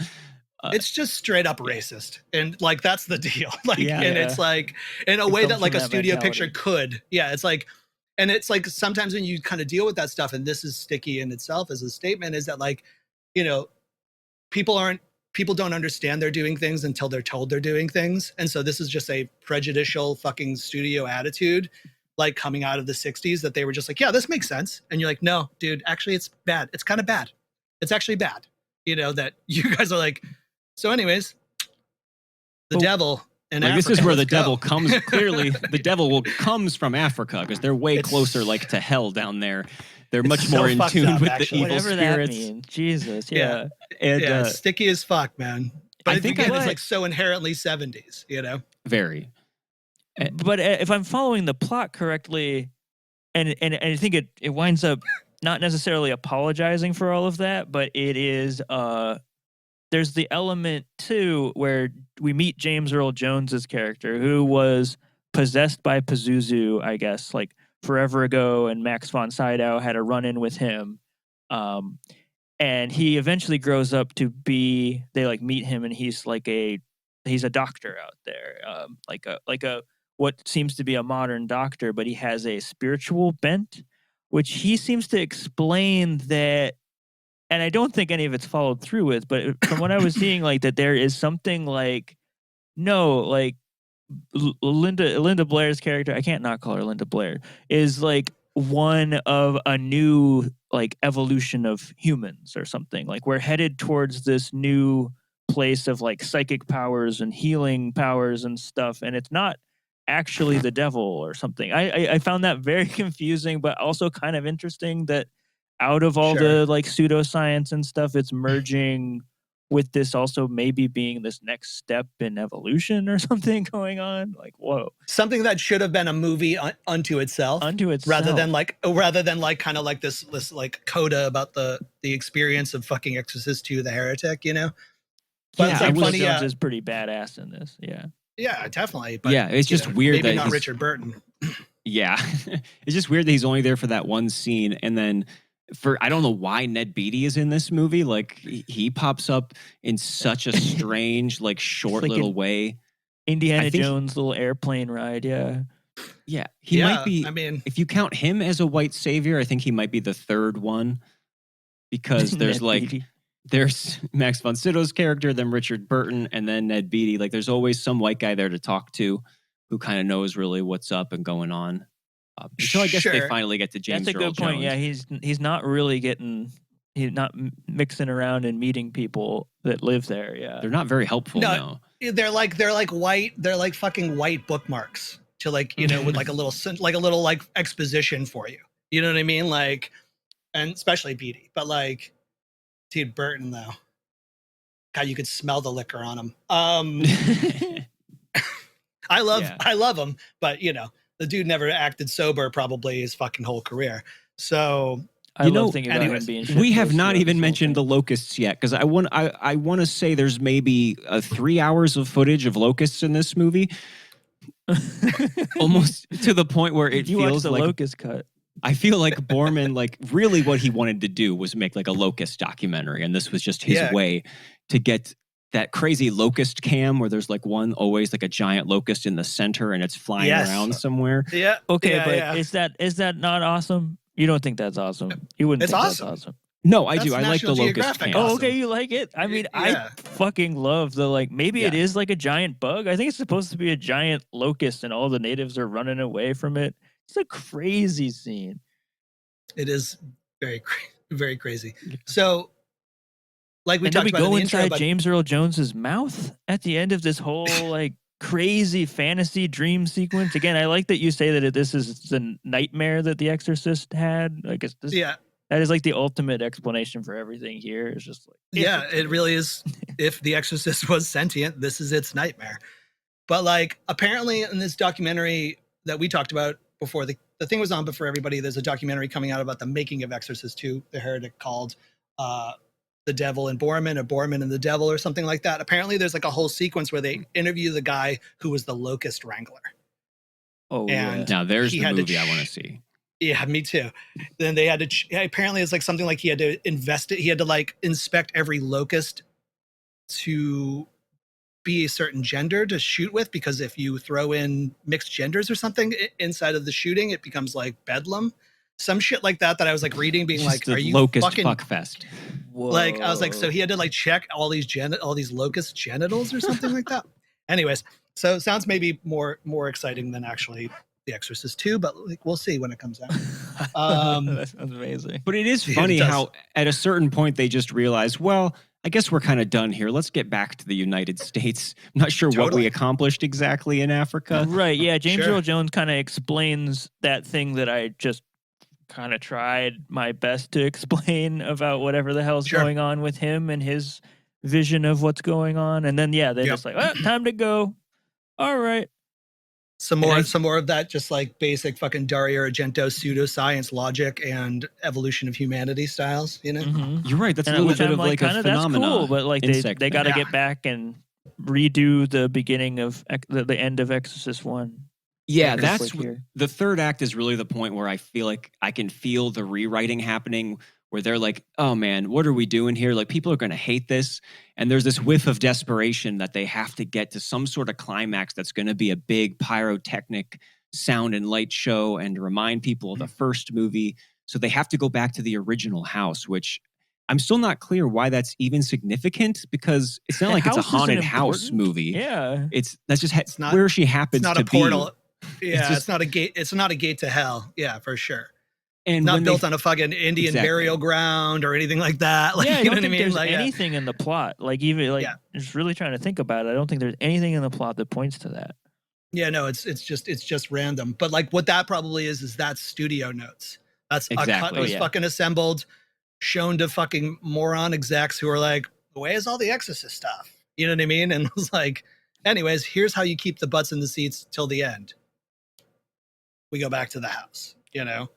It's just straight up racist. And like that's the deal. Like it's like in a way that like a studio picture could. Yeah, it's like, and it's like sometimes when you kind of deal with that stuff, and this is sticky in itself as a statement, is that like, you know, people don't understand they're doing things until they're told they're doing things. And so this is just a prejudicial fucking studio attitude, like coming out of the 60s, that they were just like, yeah, this makes sense. And you're like, no, dude, actually it's bad. It's kind of bad. It's actually bad. You know, that you guys are like, so anyways, the devil. And like Africa, this is where the devil comes. Clearly, the devil comes from Africa because they're way closer, like to hell down there. They're much more in tune with the evil Whatever spirits. That means. Jesus, and sticky as fuck, man. But I think it's like so inherently 70s, you know. Very. But if I'm following the plot correctly, and I think it winds up not necessarily apologizing for all of that, but it is there's the element too where we meet James Earl Jones's character, who was possessed by Pazuzu, I guess, like forever ago, and Max von Sydow had a run-in with him, and he eventually grows up to be. They like meet him, and he's a doctor out there, like a what seems to be a modern doctor, but he has a spiritual bent, which he seems to explain that and I don't think any of it's followed through with, but from what I was seeing, like that there is something like, no, like Linda Blair's character, I can't not call her Linda Blair, is like one of a new like evolution of humans or something. Like we're headed towards this new place of like psychic powers and healing powers and stuff, and it's not actually the devil or something. I found that very confusing, but also kind of interesting that out of all Sure. the like pseudoscience and stuff, it's merging with this also maybe being this next step in evolution or something going on. Like, whoa. Something that should have been a movie unto itself. Unto itself. Rather than like kind of like this like coda about the experience of fucking Exorcist 2, the Heretic, you know? But Yeah, it's like Will funny, Jones is pretty badass in this. Yeah. Yeah, definitely. But, Yeah, it's you just know, weird maybe that not he's- Richard Burton. Yeah. It's just weird that he's only there for that one scene. And then I don't know why Ned Beatty is in this movie. Like he pops up in such a strange, like short like little an way. Indiana I think- Jones little airplane ride. Yeah. Yeah. He might be, I mean, if you count him as a white savior, I think he might be the third one. Because there's Ned like, Beatty. there's Max von Sydow's character, then Richard Burton, and then Ned Beatty. Like there's always some white guy there to talk to who kind of knows really what's up and going on. Until I guess they Sure. finally get to James That's a Earl good point. Jones. Yeah, he's not really he's not mixing around and meeting people that live there. Yeah. They're not very helpful No. now. they're like white, they're like fucking white bookmarks to like, you know, with like a little like exposition for you. You know what I mean? Like, and especially Beatty, but like, dude, Burton though. God, you could smell the liquor on him. I love him, but you know, the dude never acted sober probably his fucking whole career. So I You love know, thinking about him anyways, being We have shit-faced not throughout even this whole mentioned the thing. locusts yet, because I want to say there's maybe 3 hours of footage of locusts in this movie, almost to the point where it you watched feels the like locust cut. I feel like Borman, like really what he wanted to do was make like a locust documentary, and this was just his Yeah. way to get that crazy locust cam where there's like always like a giant locust in the center and it's flying Yes. around somewhere. yeah. Okay, yeah, but yeah. is that not awesome? You don't think that's awesome? You wouldn't It's think awesome. that's awesome. No, I That's do. I like the National locust Geographic cam. Oh, awesome. okay, you like it? I mean, Yeah. I fucking love the like. Maybe it Yeah. is like a giant bug. I think it's supposed to be a giant locust, and all the natives are running away from it. It's a crazy scene. It is very crazy. So, like we And then talked we about in go the intro, inside but James Earl Jones's mouth at the end of this whole like crazy fantasy dream sequence. Again, I like that you say that this is the nightmare that the Exorcist had. Like, yeah, that is like the ultimate explanation for everything here. It's just like yeah, it really is. If The Exorcist was sentient, this is its nightmare. But like, apparently, in this documentary that we talked about before the thing was on, but for everybody, there's a documentary coming out about the making of Exorcist 2, the Heretic, called The Devil and Borman, or Borman and the Devil, or something like that. Apparently, there's like a whole sequence where they interview the guy who was the locust wrangler. oh And- yeah. Now there's He the had to movie I want to see. Yeah, me too. Then they had to. Apparently, it's like something like he had to He had to like inspect every locust to be a certain gender to shoot with, because if you throw in mixed genders or something inside of the shooting, it becomes like bedlam. Some shit like that I was like reading, being Just like, the "Are you locust fucking fuck fest? like?" I was like, "So Whoa. he had to like check all these locust genitals or something like that." Anyways, so it sounds maybe more exciting than actually The Exorcist 2, but like we'll see when it comes out. That sounds amazing. But it is Yeah, it funny does. how at a certain point they just realize, well, I guess we're kind of done here. Let's get back to the United States. I'm not sure what Totally. we accomplished exactly in Africa. Right. Yeah. James Sure. Earl Jones kind of explains that thing that I just kind of tried my best to explain about whatever the hell's Sure. going on with him and his vision of what's going on. And then, yeah, they're Yep. just like, oh, time to go. All right. Some And more of that, just like basic fucking Dario Argento pseudoscience logic and evolution of humanity styles, you know? Mhm. You're right. That's a And little which bit I'm of like a kind of that's phenomenon. cool, but like they got to Yeah. get back and redo the beginning of the end of Exorcist 1. Yeah, Real that's quick here. the third act is really the point where I feel like I can feel the rewriting happening, where they're like, oh man, what are we doing here? Like, people are going to hate this. And there's this whiff of desperation that they have to get to some sort of climax that's going to be a big pyrotechnic sound and light show and remind people of the first movie. So they have to go back to the original house, which I'm still not clear why that's even significant, because it's not The like it's a house isn't haunted house important. movie. Yeah. That's just It's not- where she It's happens not to a portal. be. Yeah, just- it's not a gate. It's not a gate to hell. Yeah, for sure. And Not when built on a fucking Indian Exactly. burial ground or anything like that. Like, Yeah, I you know don't what I think mean? there's Like, anything in the plot. Like even like Yeah. just really trying to think about it. I don't think there's anything in the plot that points to that. yeah, no, it's just random. But like what that probably is that's studio notes. That's a cut Exactly. was Oh, yeah. fucking assembled, shown to fucking moron execs who are like, where's all the Exorcist stuff? You know what I mean? And it was like, anyways, here's how you keep the butts in the seats till the end. We go back to the house, you know?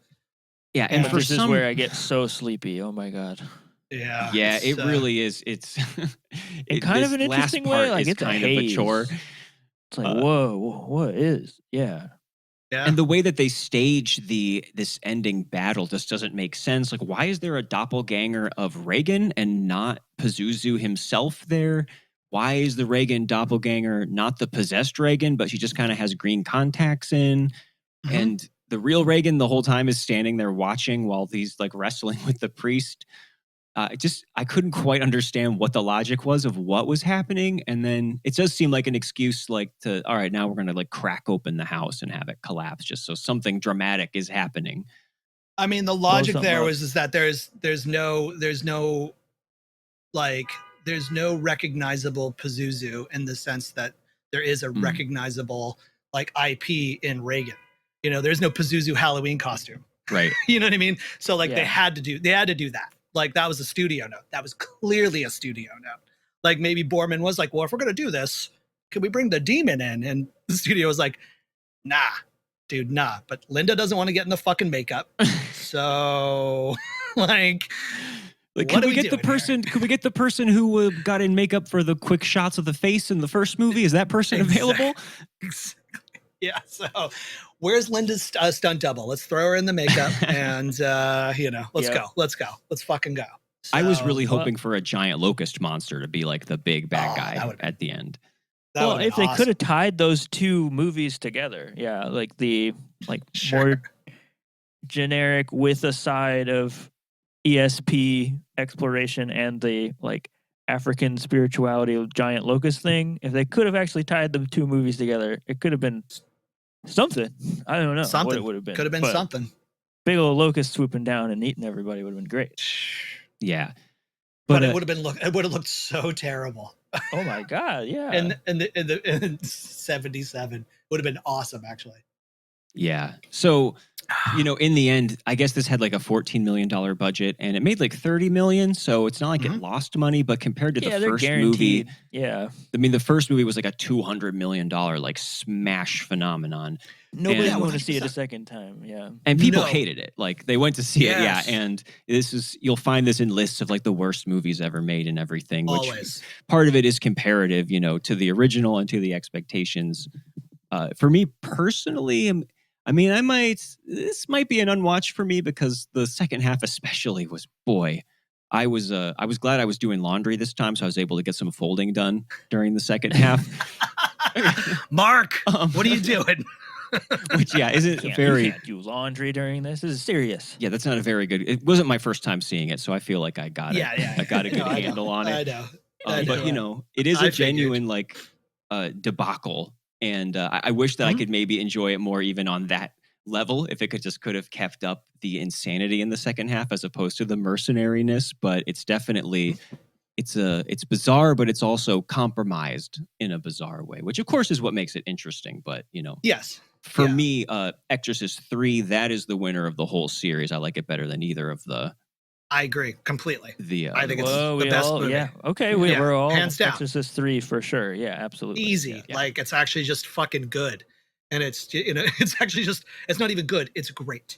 Yeah, and Yeah. for This is some where I get so sleepy. Oh my god. Yeah. yeah, it's, it really is. It's In kind of this an last interesting way, part like is it's kind a of a haze. chore. It's like, Uh, whoa, what is? Yeah. Yeah. And the way that they stage this ending battle just doesn't make sense. Like, why is there a doppelganger of Reagan and not Pazuzu himself there? Why is the Reagan doppelganger not the possessed Reagan, but she just kind of has green contacts in? Mhm. And the real Reagan the whole time is standing there watching while he's like wrestling with the priest. I couldn't quite understand what the logic was of what was happening. And then it does seem like an excuse, like all right, now we're going to like crack open the house and have it collapse just so something dramatic is happening. I mean, the logic something there up. was is that there's no recognizable Pazuzu in the sense that there is a Mm. recognizable like IP in Reagan. You know, there's no Pazuzu Halloween costume. Right. You know what I mean? So like they Yeah. had to do that. Like that was a studio note. That was clearly a studio note. Like maybe Borman was like, well, if we're gonna do this, can we bring the demon in? And the studio was like, nah, dude, nah. But Linda doesn't want to get in the fucking makeup. So like Like, What can are we we get the doing here? person? Can we get the person who got in makeup for the quick shots of the face in the first movie? Is that person available? Exactly. Yeah. So where's Linda's stunt double? Let's throw her in the makeup and let's Yep. go. Let's fucking go. I was So, really hoping for a giant locust monster to be like the big bad Oh, guy that would've been- at the end. that Well, would've if been they awesome. could have tied those two movies together, yeah, like the Sure. more generic with a side of ESP exploration and the like African spirituality giant locust thing, if they could have actually tied the two movies together, it could have been something. I don't know what Something. it would have been. Could have been but something. Big old locust swooping down and eating everybody would have been great. Yeah, But but it would have looked so terrible. Oh my god, yeah. in 77 would have been awesome actually. yeah. So in the end, I guess this had like a $14 million budget and it made like 30 million. So it's not like it lost money, but compared to yeah, the they're first guaranteed. movie, Yeah. I mean, the first movie was like a $200 million like smash phenomenon. Nobody's And- going to see it a 100%. second time. Yeah. And people No. hated it. Like they went to see it. Yeah. Yes. And you'll find this in lists of like the worst movies ever made and everything, which Always. part of it is comparative, to the original and to the expectations. For me personally, this might be an unwatch for me because the second half especially was, boy, I was glad I was doing laundry this time. So I was able to get some folding done during the second half. Mark, what are you doing? Which, yeah, isn't You very... can't do laundry during this. This is serious. Yeah, that's not a very good... It wasn't my first time seeing it, so I feel like I got it. I got a good No, I know. handle on it. I know. I But, know. it is I a figured. genuine, like, debacle. And I wish that I Mhm. could maybe enjoy it more even on that level, if it could have kept up the insanity in the second half as opposed to the mercenariness. But it's definitely... It's bizarre, but it's also compromised in a bizarre way, which of course is what makes it interesting. But Yes. for Yeah. me, Exorcist 3, that is the winner of the whole series. I like it better than either of the I agree completely. I think it's Whoa, the we best all, movie. yeah. Okay, Yeah, we're all hands down. Exorcist 3 for sure. Yeah, absolutely. Easy. Yeah. Like it's actually just fucking good. And it's it's actually just it's not even good. It's great.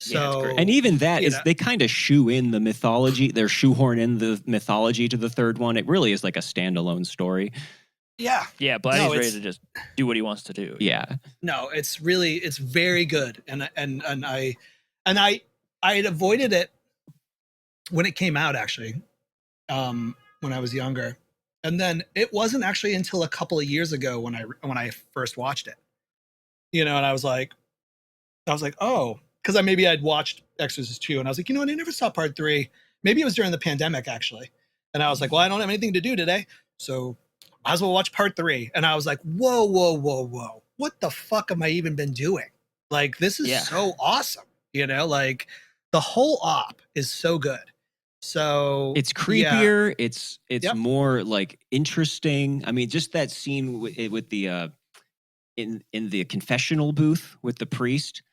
So Yeah, it's great. and even that you is know. they kind of shoe in the mythology. They're shoehorn in the mythology to the third one. It really is like a standalone story. yeah. Yeah, Blatty's No, ready it's- to just do what he wants to do. Yeah. No, it's very good. And I had avoided it when it came out actually. When I was younger. And then it wasn't actually until a couple of years ago when I first watched it. And I was like, oh, because I'd watched Exorcist 2 and I was like, I never saw part 3. Maybe it was during the pandemic actually. And I was like, well, I don't have anything to do today, so might as well watch part 3. And I was like, whoa, what the fuck am I even been doing? Like, this is so awesome. You know, like the whole op is so good. So it's creepier. It's more like interesting. I mean, just that scene with the in the confessional booth with the priest.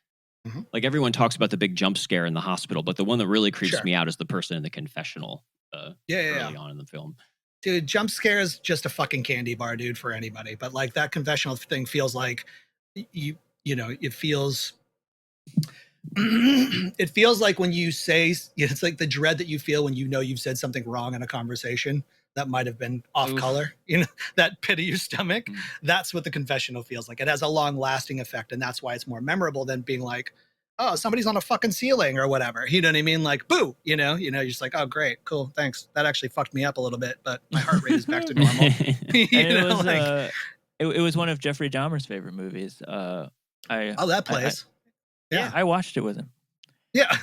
Like, everyone talks about the big jump scare in the hospital, but the one that really creeps me out is the person in the confessional early on in the film. Dude, jump scare is just a fucking candy bar, dude, for anybody. But like, that confessional thing feels like you know, it feels it feels like when you say, it's like the dread that you feel when you know you've said something wrong in a conversation that might have been off color, you know, that pit of your stomach. That's what the confessional feels like. It has a long lasting effect, and that's why it's more memorable than being like, oh, somebody's on a fucking ceiling or whatever. You know what I mean? Like, boo, you know, you're just like, oh, great, cool, thanks. That actually fucked me up a little bit, but my heart rate is back to normal. It was one of Jeffrey Dahmer's favorite movies. That plays. I watched it with him. Yeah.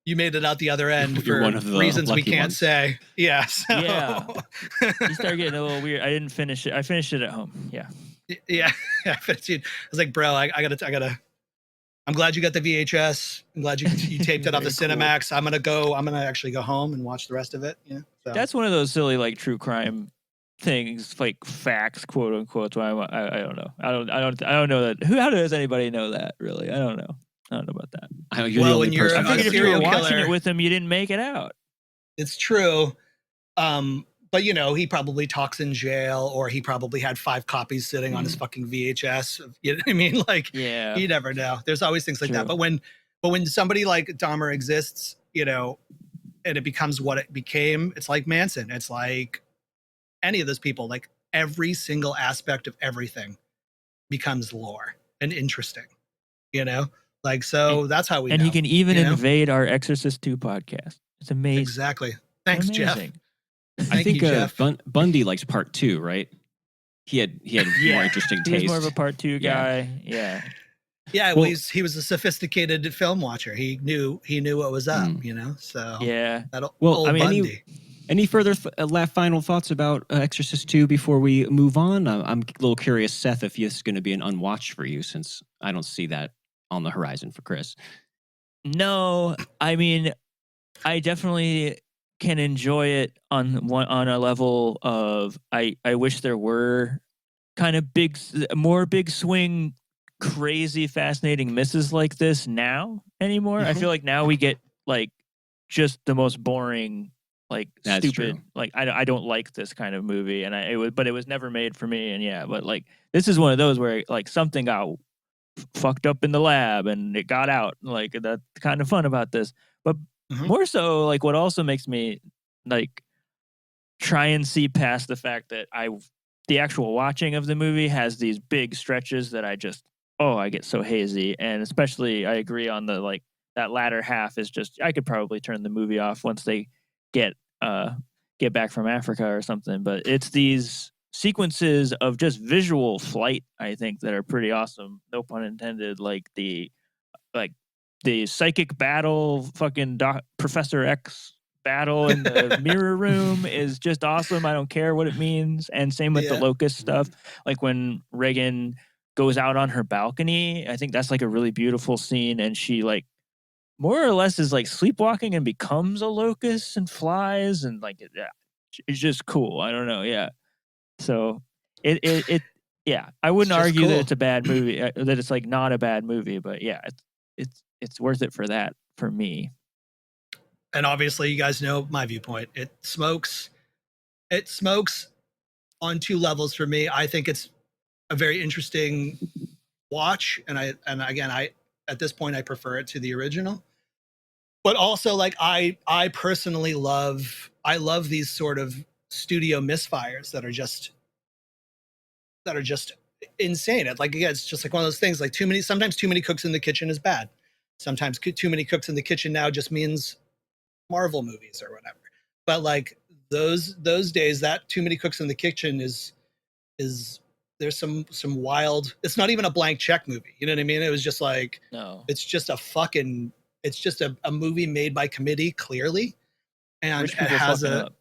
You made it out the other end for one of the reasons we can't ones. say. Yeah. So. Yeah. You started getting a little weird. I didn't finish it. I finished it at home. Yeah. Yeah. I was like, bro, I gotta. I'm glad you got the VHS. I'm glad you taped it off the Cinemax. I'm gonna actually go home and watch the rest of it. Yeah. So. That's one of those silly like true crime things, like facts, quote unquote. I don't know. I don't know that. How does anybody know that? Really, I don't know. I don't know about that. I figured if you were watching it with him, you didn't make it out. It's true. But you know, he probably talks in jail, or he probably had 5 copies sitting on his fucking VHS. You know what I mean? Like, you never know. There's always things like that. But when somebody like Dahmer exists, you know, and it becomes what it became, it's like Manson. It's like any of those people. Like, every single aspect of everything becomes lore and interesting. You know. Like, so that's how we know. He can even invade our Exorcist 2 podcast. It's amazing. Exactly. Thanks, Jeff. I think Jeff. Bundy likes part 2, right? He had more interesting taste. He's more of a part 2 guy. Yeah. Yeah, well, he was a sophisticated film watcher. He knew what was up, you know. So Bundy. Any further final thoughts about Exorcist 2 before we move on? I'm a little curious, Seth, if this is going to be an unwatch for you, since I don't see that on the horizon for Chris. No, I mean, I definitely can enjoy it on a level of I wish there were kind of more big swing, crazy, fascinating misses like this now anymore. I feel like now we get like just the most boring, like That's stupid, true. like I don't like this kind of movie, and it was never made for me, and but like this is one of those where like something got fucked up in the lab and it got out. Like, that's kind of fun about this. But more so, like, what also makes me like try and see past the fact that the actual watching of the movie has these big stretches that I get so hazy. And especially I agree on the like that latter half is just, I could probably turn the movie off once they get back from Africa or something. But it's these sequences of just visual flight, I think, that are pretty awesome. No pun intended. Like the psychic battle, fucking Professor X battle in the mirror room is just awesome. I don't care what it means. And same with the locust stuff. Like when Reagan goes out on her balcony, I think that's like a really beautiful scene. And she like more or less is like sleepwalking and becomes a locust and flies, and like it's just cool. I don't know. Yeah. So I wouldn't argue that it's a bad movie, that it's like not a bad movie, but yeah, it's worth it for that for me. And obviously, you guys know my viewpoint. It smokes on 2 levels for me. I think it's a very interesting watch, and again, at this point I prefer it to the original. But also, like, I personally love these sort of studio misfires that are just insane. Like, again, it's just like one of those things. Like, sometimes too many cooks in the kitchen is bad. Sometimes too many cooks in the kitchen now just means Marvel movies or whatever. But like those days, that too many cooks in the kitchen is there's some wild. It's not even a blank check movie. You know what I mean? It was just like, no, it's just a fucking It's just a movie made by committee, clearly, and Rich it people has fucking a up.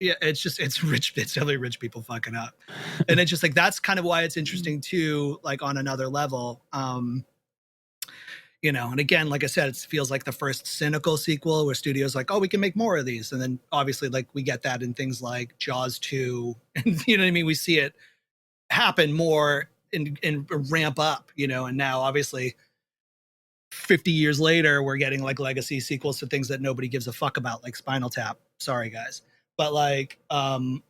yeah. It's rich. It's definitely rich people fucking up, and it's just like that's kind of why it's interesting too. Like on another level, you know. And again, like I said, it feels like the first cynical sequel where studios like, oh, we can make more of these, and then obviously like we get that in things like Jaws 2, and you know what I mean. We see it happen more and ramp up, you know. And now obviously 50 years later, we're getting like legacy sequels to things that nobody gives a fuck about, like Spinal Tap. Sorry, guys. But like,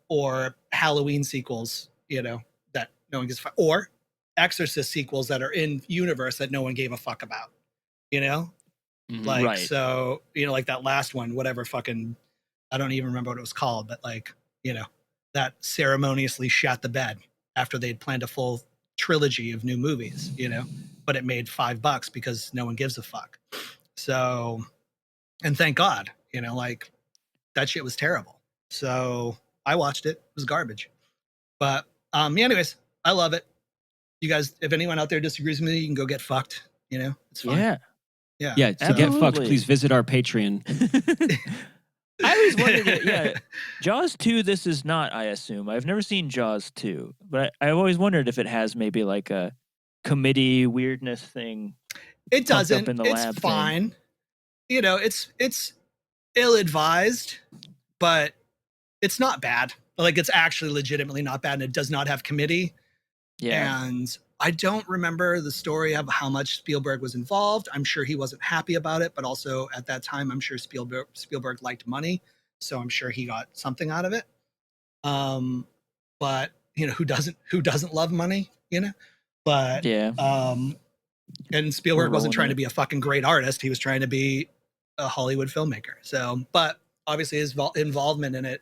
or Halloween sequels, you know, that no one gives a fuck, or Exorcist sequels that are in universe that no one gave a fuck about, you know? Like, Right. so, you know, like that last one, whatever fucking, I don't even remember what it was called, but like, you know, that ceremoniously shot the bed after they'd planned a full trilogy of new movies, you know? But it made $5 because no one gives a fuck. So, and thank God, you know, like that shit was terrible. So I watched it. It was garbage. But yeah, anyways, I love it. You guys, if anyone out there disagrees with me, you can go get fucked. You know, it's fine. Yeah. Yeah, to get fucked, Absolutely. please visit our Patreon. I always wondered, yeah, Jaws 2, this is not, I assume. I've never seen Jaws 2, but I've always wondered if it has maybe like a committee weirdness thing. It doesn't. In the It's lab fine. Thing. You know, it's ill-advised, but it's not bad. Like it's actually legitimately not bad, and it does not have committee. Yeah. And I don't remember the story of how much Spielberg was involved. I'm sure he wasn't happy about it, but also at that time, I'm sure Spielberg liked money, so I'm sure he got something out of it. But you know, who doesn't love money, you know? But yeah. And Spielberg wasn't trying to be a fucking great artist. He was trying to be a Hollywood filmmaker. So, but obviously his involvement in it,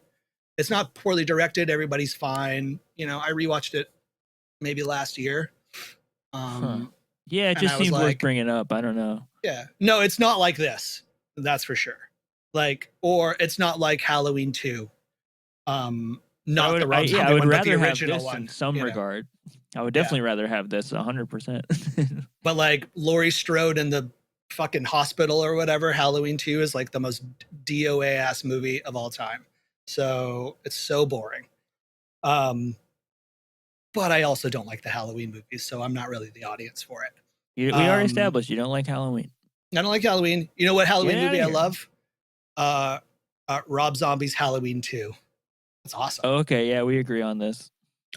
it's not poorly directed. Everybody's fine. You know, I rewatched it maybe last year. Yeah, it just seems like, worth bringing up. I don't know. Yeah, no, it's not like this. That's for sure. Like, or it's not like Halloween 2. Not the Rob Zombie I would one, rather but the have original this one. In some regard, I would definitely rather have this 100%. But like Laurie Strode in the fucking hospital or whatever, Halloween 2 is like the most DOA ass movie of all time. So it's so boring. But I also don't like the Halloween movies, so I'm not really the audience for it. We already established you don't like Halloween. I don't like Halloween. You know what Halloween movie I love? Rob Zombie's Halloween 2. It's awesome. Oh, okay, yeah, we agree on this.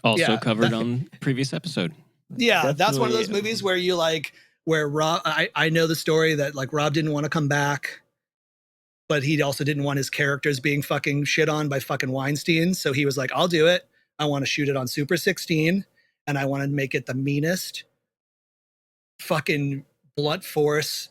Also covered on previous episode. Yeah, that's one of those movies where you like, where Rob, I know the story that like Rob didn't want to come back, but he also didn't want his characters being fucking shit on by fucking Weinstein. So he was like, I'll do it. I want to shoot it on Super 16 and I want to make it the meanest fucking blunt force,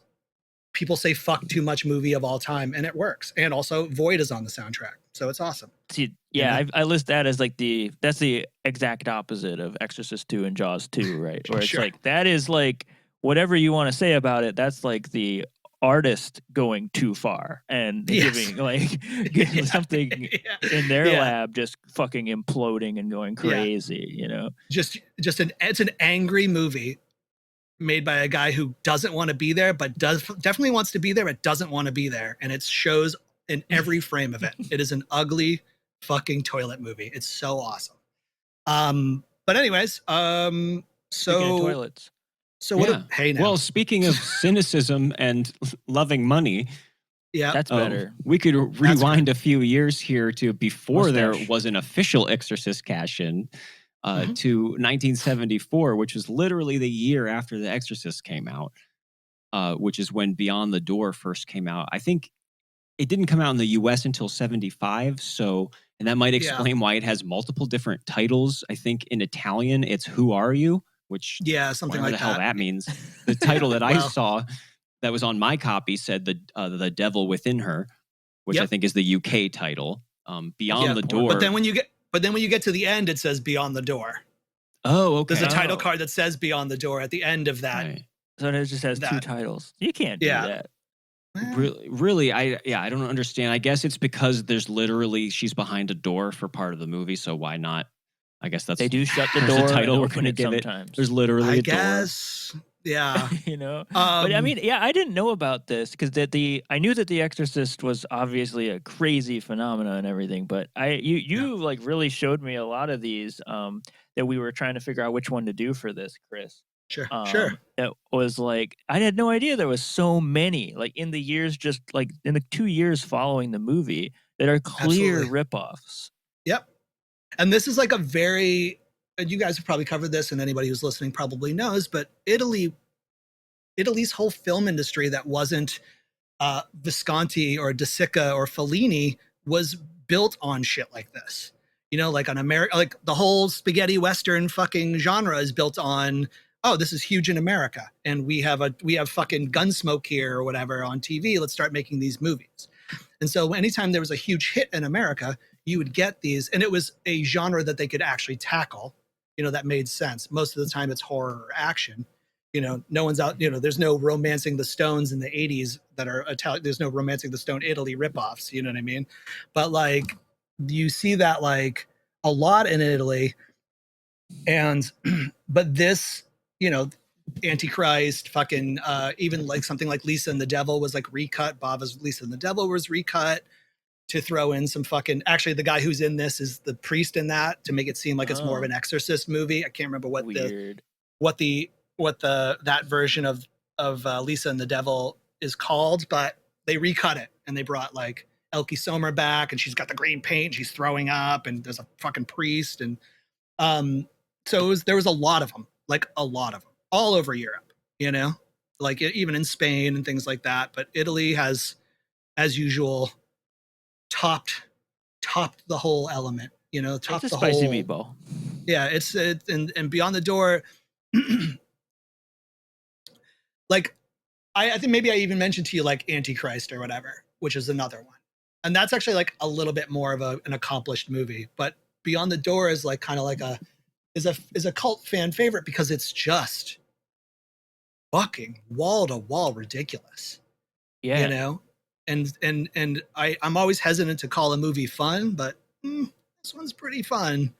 people say fuck too much movie of all time, and it works. And also Void is on the soundtrack, so it's awesome. See, yeah, I list that as like that's the exact opposite of Exorcist 2 and Jaws 2, right? Where it's like, that is like, whatever you want to say about it, that's like the artist going too far and giving like something in their lab just fucking imploding and going crazy, you know? It's an angry movie made by a guy who doesn't want to be there, but definitely wants to be there, but doesn't want to be there. And it shows in every frame of it. It is an ugly fucking toilet movie. It's so awesome. But anyways, Speaking of toilets. So what? Hey, now. Well, speaking of cynicism and loving money, that's better. We could rewind a few years here to before there was an official Exorcist cash-in. To 1974, which was literally the year after The Exorcist came out, which is when Beyond the Door first came out. I think it didn't come out in the U.S. until 75, and that might explain why it has multiple different titles. I think in Italian, it's Who Are You? Which, something like that. the hell that means. The title that I saw that was on my copy said the Devil Within Her, which I think is the UK title. Beyond the Door. But then when you get to the end, it says Beyond the Door. Oh, okay. There's a title card that says Beyond the Door at the end of that. Right. So it just has two titles. You can't do that. Really, I don't understand. I guess it's because there's literally, she's behind a door for part of the movie, so why not? I guess that's, they do shut the door. The title and we're going to give sometimes. it. There's literally a door. I guess. Yeah. you know. But I Um, mean, yeah, I didn't know about this because I knew that The Exorcist was obviously a crazy phenomenon and everything. But you like really showed me a lot of these that we were trying to figure out which one to do for this, Chris. sure. That was like I had no idea there was so many like in the years just like in the 2 years following the movie that are clear Absolutely. ripoffs. Yep. And this is like a very, and you guys have probably covered this, and anybody who's listening probably knows, but Italy's whole film industry that wasn't Visconti or De Sica or Fellini was built on shit like this. You know, like on America, like the whole spaghetti western fucking genre is built on, oh, this is huge in America, and we have fucking Gunsmoke here or whatever on TV. Let's start making these movies. And so anytime there was a huge hit in America, you would get these, and it was a genre that they could actually tackle. You know, that made sense. Most of the time, it's horror or action. You know, no one's out. You know, there's no Romancing the Stones in the '80s that are Italian. There's no Romancing the Stone Italy ripoffs. You know what I mean? But like, you see that like a lot in Italy, and but this, you know, Antichrist, fucking, even like something like Lisa and the Devil was like recut. Bava's Lisa and the Devil was recut to throw in some fucking. Actually, the guy who's in this is the priest in that to make it seem like it's more of an Exorcist movie. I can't remember what that version of Lisa and the Devil is called, but they recut it and they brought like Elke Sommer back, and she's got the green paint, she's throwing up, and there's a fucking priest, and so there was a lot of them, like a lot of them, all over Europe, you know, like even in Spain and things like that. But Italy has, as usual, topped the whole element, you know, topped It's a the spicy whole meatball. Yeah, it's and Beyond the Door. Like, I think maybe I even mentioned to you like Antichrist or whatever, which is another one, and that's actually like a little bit more of an accomplished movie. But Beyond the Door is like kind of like is a cult fan favorite because it's just fucking wall to wall ridiculous. Yeah, You know, and I'm always hesitant to call a movie fun, but this one's pretty fun.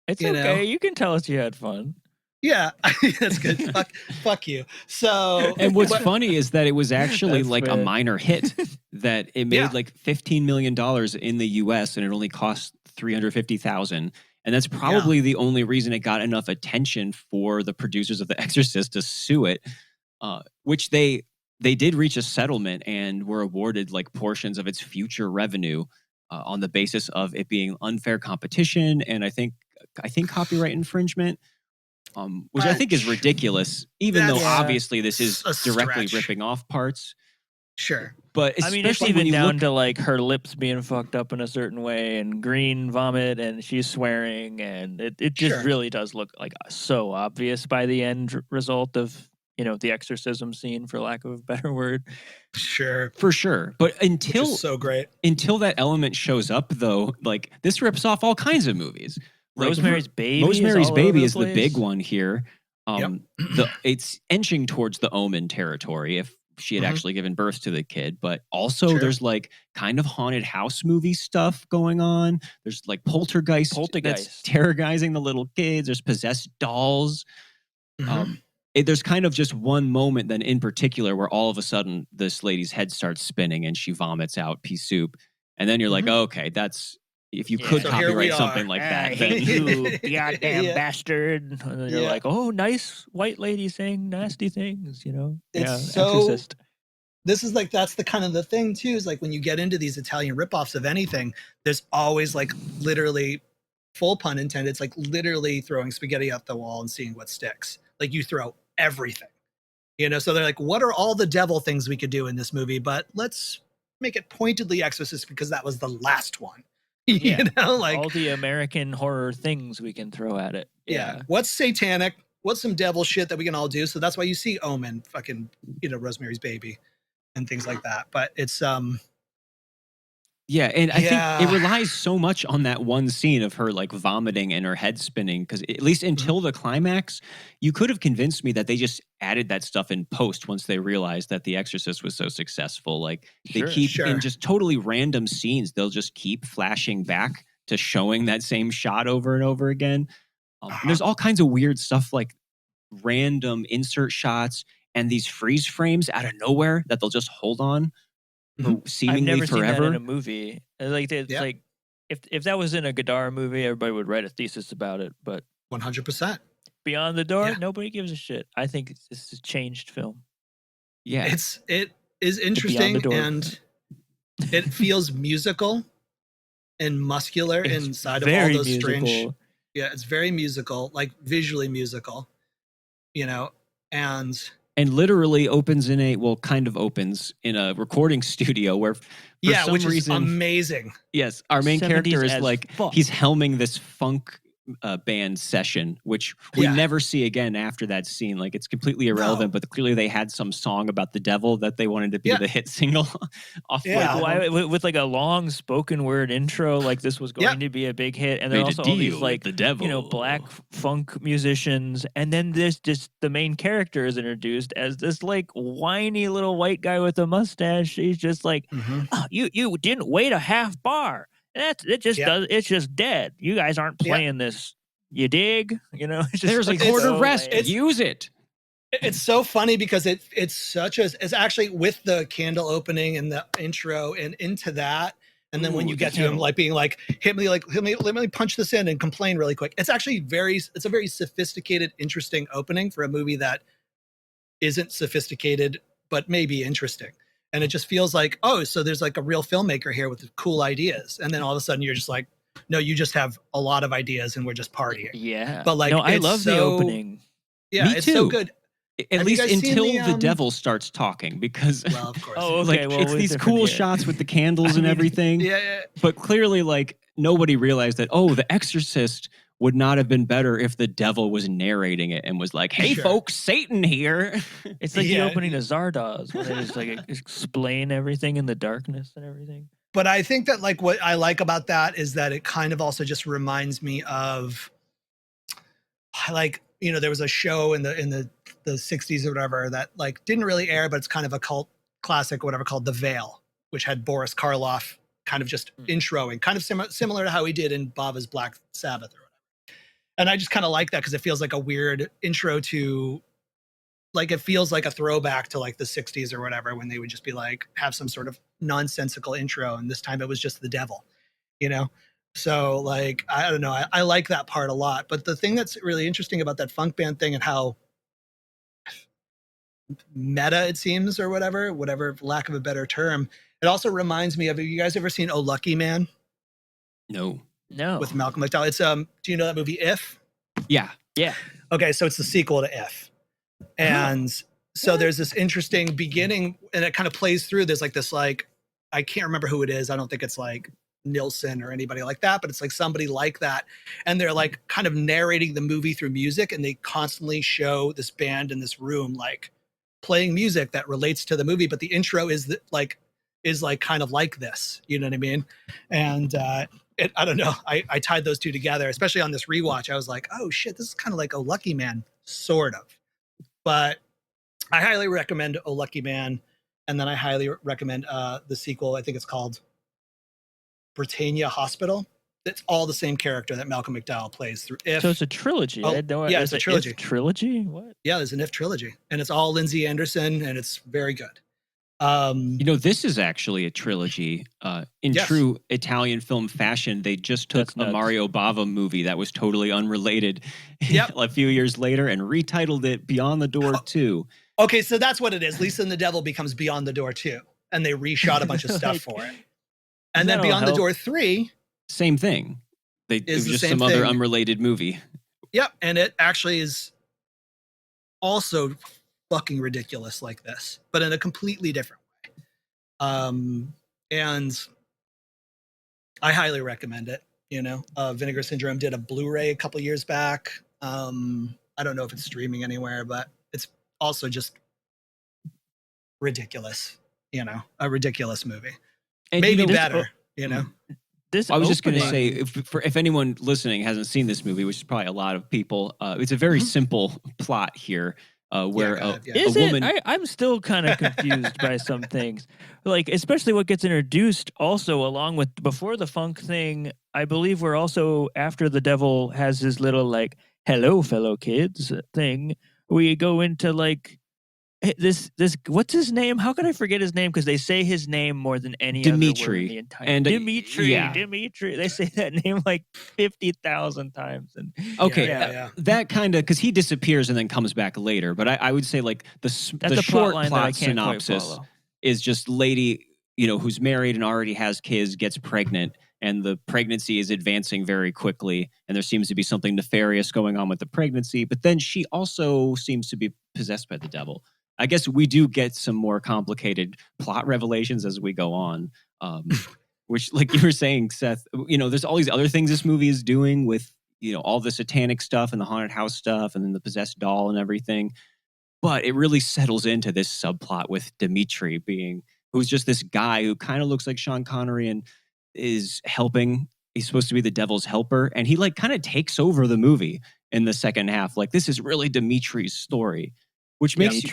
it's You okay. know? You can tell us you had fun. Yeah, that's good. Fuck you. So, And what's funny is that it was actually That's like a fair. minor hit, that it made Yeah. like $15 million in the US and it only cost $350,000. And that's probably the only reason it got enough attention for the producers of The Exorcist to sue it, which they did reach a settlement and were awarded like portions of its future revenue on the basis of it being unfair competition and I think copyright infringement. Which I think is ridiculous, even though That's obviously this is a directly stretch. ripping off parts. Sure. But I mean, it's especially when even you down look, to like her lips being fucked up in a certain way and green vomit and she's swearing and it just Sure. really does look like so obvious by the end result of, you know, the exorcism scene, for lack of a better word. Sure. for sure. But Which until is so great. that element shows up, though, like this rips off all kinds of movies. Like, Rosemary's Baby. Rosemary's Baby is the the big one here. Yep. It's inching towards the Omen territory if she had Mhm. actually given birth to the kid, but also Sure. there's like kind of haunted house movie stuff going on. There's like poltergeist that's terrorizing the little kids. There's possessed dolls. Mhm. There's kind of just one moment then in particular where all of a sudden this lady's head starts spinning and she vomits out pea soup, and then you're like, oh, okay, that's if you could So here we copyright are. something like that, I then hate you, goddamn Yeah. bastard. And then you're Yeah. like, oh, nice white lady saying nasty things, you know? It's yeah, so- Exorcist. This is like, that's the kind of the thing too, is like when you get into these Italian ripoffs of anything, there's always like literally, full pun intended, it's like literally throwing spaghetti at the wall and seeing what sticks. Like you throw everything, you know? So they're like, what are all the devil things we could do in this movie? But let's make it pointedly Exorcist because that was the last one. Yeah. You know, like all the American horror things we can throw at it. yeah. What's satanic? What's some devil shit that we can all do? So that's why you see Omen, fucking, you know, Rosemary's Baby and things like that. But it's yeah, and I think it relies so much on that one scene of her like vomiting and her head spinning, because at least until the climax, you could have convinced me that they just added that stuff in post once they realized that The Exorcist was so successful. Like they keep in just totally random scenes, they'll just keep flashing back to showing that same shot over and over again. And there's all kinds of weird stuff like random insert shots and these freeze frames out of nowhere that they'll just hold on for I've seemingly never seen that forever. in a movie. Like it's Yeah. like if that was in a Godard movie, everybody would write a thesis about it. But 100%. Beyond the Door, Yeah. nobody gives a shit. I think this is a changed film. Yeah. It is interesting, Door. and it feels musical and muscular It's inside of all very those strange. musical. Yeah, it's very musical, like visually musical, and literally opens in kind of opens in a recording studio where for some which reason, is amazing. yes, our main 70s character is as like, fuck. he's helming this funk band session, which we Yeah. never see again after that scene. Like, it's completely irrelevant, but clearly they had some song about the devil that they wanted to be Yeah. the hit single off the Yeah. album. With like a long spoken word intro, like this was going to be a big hit, and there are Made a also all these deal like with the devil. black funk musicians, and then this just the main character is introduced as this like whiny little white guy with a mustache. He's just like, "Oh, you didn't wait a half bar. It's just dead. You guys aren't playing this. You dig? It's just There's like a quarter so rest. lame. Use it." It's so funny because it's actually with the candle opening and the intro and into that, and then when Ooh, you the get to him candle. like being like, let me punch this in and complain really quick. It's actually it's a very sophisticated, interesting opening for a movie that isn't sophisticated but maybe interesting. And it just feels like, oh, so there's like a real filmmaker here with cool ideas, and then all of a sudden you're just like, no, you just have a lot of ideas and we're just partying. Yeah, But like, no, I it's love the so- opening. Yeah, Me it's so too. good. At Have you least guys seen until the, the devil starts talking, because Well, of course. Oh, like, okay. Well, it's we're these different cool here. shots with the candles and everything. Yeah. But clearly, like, nobody realized that, The Exorcist would not have been better if the devil was narrating it and was like, "Hey, Sure. folks, Satan here." It's like the Yeah. opening of Zardoz, when they just like explain everything in the darkness and everything. But I think that like what I like about that is that it kind of also just reminds me of like, there was a show in the 60s or whatever that like didn't really air, but it's kind of a cult classic or whatever, called The Veil, which had Boris Karloff kind of just introing, kind of similar to how he did in Bava's Black Sabbath or whatever. And I just kind of like that because it feels like a weird intro to, like, it feels like a throwback to like the 60s or whatever, when they would just be like, have some sort of nonsensical intro. And this time it was just the devil, So like, I don't know. I like that part a lot. But the thing that's really interesting about that funk band thing and how meta it seems, or whatever, lack of a better term, it also reminds me of, have you guys ever seen Oh Lucky Man No. with Malcolm McDowell? It's do you know that movie If? Yeah. Yeah. Okay, so it's the sequel to If. And so there's this interesting beginning, and it kind of plays through. There's like this, like, I can't remember who it is. I don't think it's like Nilsson or anybody like that, but it's like somebody like that. And they're like kind of narrating the movie through music, and they constantly show this band in this room, like playing music that relates to the movie. But the intro is kind of like this, you know what I mean? And I don't know. I tied those two together, especially on this rewatch. I was like, oh shit, this is kind of like Oh Lucky Man, sort of. But I highly recommend Oh Lucky Man. And then I highly recommend the sequel. I think it's called Britannia Hospital. It's all the same character that Malcolm McDowell plays through If. So it's a trilogy. Oh, yeah, it's a trilogy. Trilogy? What? Yeah, there's an If trilogy. And it's all Lindsay Anderson, and it's very good. This is actually a trilogy. In Yes. true Italian film fashion, they just took That's a nuts. Mario Bava movie that was totally unrelated Yep. a few years later and retitled it Beyond the Door 2. Okay, so that's what it is. Lisa and the Devil becomes Beyond the Door 2. And they reshot a bunch of stuff Like, for it. And then that'll Beyond the help. Door 3. Same thing. It was the just same some other thing. unrelated movie. Yep. And it actually is also fucking ridiculous like this, but in a completely different way. And I highly recommend it. Vinegar Syndrome did a Blu-ray a couple years back. I don't know if it's streaming anywhere, but it's also just ridiculous, a ridiculous movie. And Maybe this- better, This I was just going to opening- say, if anyone listening hasn't seen this movie, which is probably a lot of people, it's a very simple plot here, where go ahead, yeah. Is a woman. I'm still kind of confused by some things, like especially what gets introduced also along with before the funk thing. I believe we're also after the devil has his little like "hello fellow kids" thing. We go into like this what's his name? How could I forget his name? Because they say his name more than any other word Dimitri. in the entire. And, Dimitri. yeah. They say that name like 50,000 times. And Okay, Yeah. that kind of, because he disappears and then comes back later. But I would say like the that's a short line that I plot can't quite synopsis follow. is just lady, who's married and already has kids, gets pregnant, and the pregnancy is advancing very quickly, and there seems to be something nefarious going on with the pregnancy. But then she also seems to be possessed by the devil. I guess we do get some more complicated plot revelations as we go on. Which, like you were saying, Seth, there's all these other things this movie is doing with, all the satanic stuff and the haunted house stuff and then the possessed doll and everything. But it really settles into this subplot with Dimitri who's just this guy who kind of looks like Sean Connery and is helping. He's supposed to be the devil's helper. And he like kind of takes over the movie in the second half. Like, this is really Dimitri's story, which makes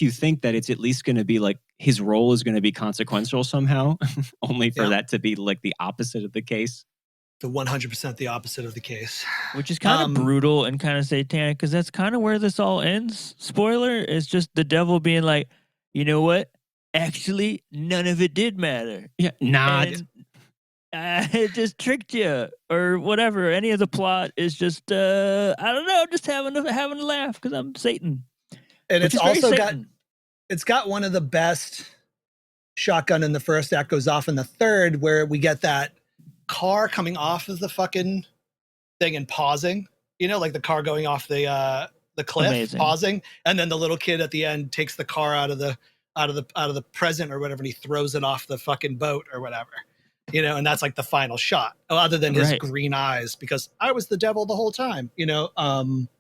you think that it's at least going to be like his role is going to be consequential somehow, only for that to be like the opposite of the case. The 100% the opposite of the case. Which is kind of brutal and kind of satanic, because that's kind of where this all ends. Spoiler, is just the devil being like, you know what? Actually, none of it did matter. Yeah, not. It just tricked you or whatever. Any of the plot is just, I don't know, just having a laugh because I'm Satan. And it's also got one of the best shotgun in the first act goes off in the third, where we get that car coming off of the fucking thing and pausing, like the car going off the cliff. Amazing. Pausing, and then the little kid at the end takes the car out of the present or whatever, and he throws it off the fucking boat or whatever, and that's like the final shot, other than his green eyes, because I was the devil the whole time,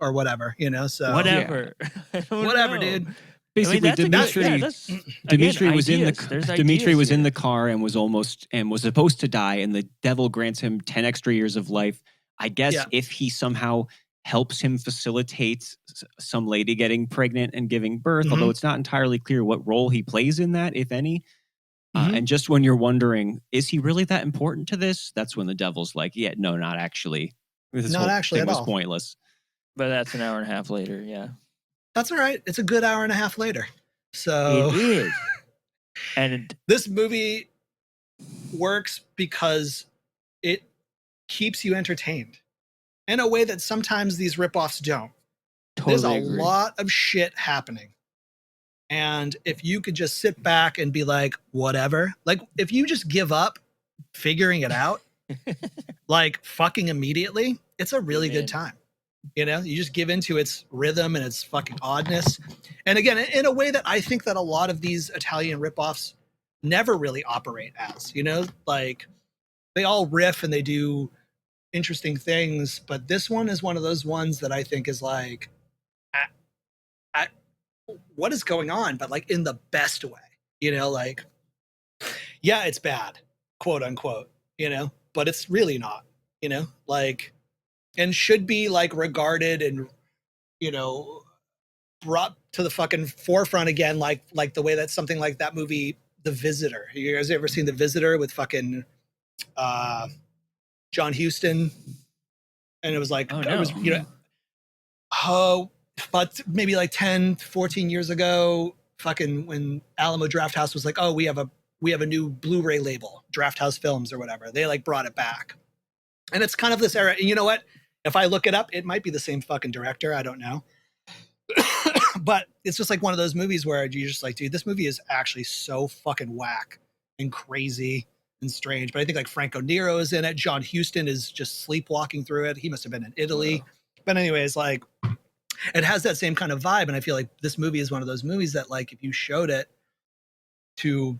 or whatever, so whatever. Yeah. Whatever, dude. Basically, Dimitri was in the car and was supposed to die, and the devil grants him 10 extra years of life. I guess if he somehow helps him facilitate some lady getting pregnant and giving birth, although it's not entirely clear what role he plays in that, if any. And just when you're wondering, is he really that important to this? That's when the devil's like, yeah, no, not actually. This not actually at all. It was pointless. But that's an hour and a half later, yeah. That's all right. It's a good hour and a half later. So it is. And this movie works because it keeps you entertained in a way that sometimes these ripoffs don't. There's a lot of shit happening. And if you could just sit back and be like, whatever, like if you just give up figuring it out, like fucking immediately, it's a really good time. You just give into its rhythm and its fucking oddness. And again, in a way that I think that a lot of these Italian ripoffs never really operate as, like they all riff and they do interesting things. But this one is one of those ones that I think is like, what is going on? But like in the best way, like, yeah, it's bad, quote unquote, but it's really not, like, and should be like regarded and, brought to the fucking forefront again, like the way that something like that movie, The Visitor. You guys ever seen The Visitor with fucking John Huston? And it was like, it was, but maybe like 10, 14 years ago, fucking when Alamo Drafthouse was like, oh, we have a new Blu-ray label, Drafthouse Films or whatever. They like brought it back. And it's kind of this era. And you know what? If I look it up, it might be the same fucking director. I don't know. But it's just like one of those movies where you're just like, dude, this movie is actually so fucking whack and crazy and strange. But I think like Franco Nero is in it. John Huston is just sleepwalking through it. He must have been in Italy. Wow. But anyways, like it has that same kind of vibe. And I feel like this movie is one of those movies that like if you showed it to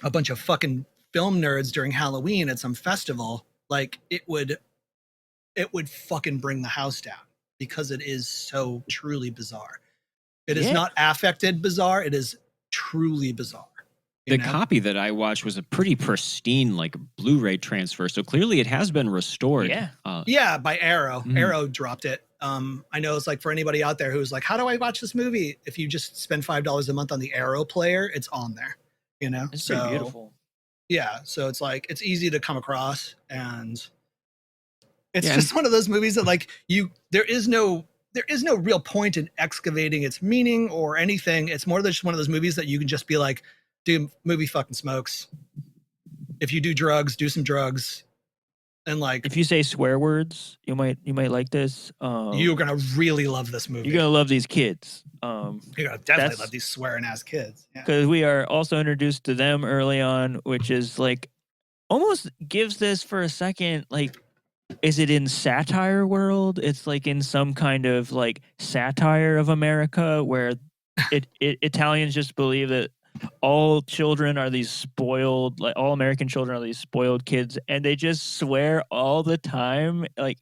a bunch of fucking film nerds during Halloween at some festival, like it would fucking bring the house down because it is so truly bizarre. It is not affected bizarre. It is truly bizarre. The copy that I watched was a pretty pristine, like Blu-ray transfer. So clearly it has been restored. Yeah. By Arrow. Arrow dropped it. I know it's like for anybody out there who's like, how do I watch this movie? If you just spend $5 a month on the Arrow player, it's on there, It's pretty beautiful. Yeah. So it's like, it's easy to come across, and it's just one of those movies that like there is no there is no real point in excavating its meaning or anything. It's more than just one of those movies that you can just be like, dude, movie fucking smokes. If you do drugs, do some drugs. And like, if you say swear words, you might like this. you're gonna really love this movie. You're gonna love these kids. You're gonna definitely love these swearing ass kids. Because we are also introduced to them early on, which is like almost gives this for a second like, is it in satire world? It's like in some kind of like satire of America where Italians just believe that all children are these spoiled, like all American children are these spoiled kids, and they just swear all the time, like,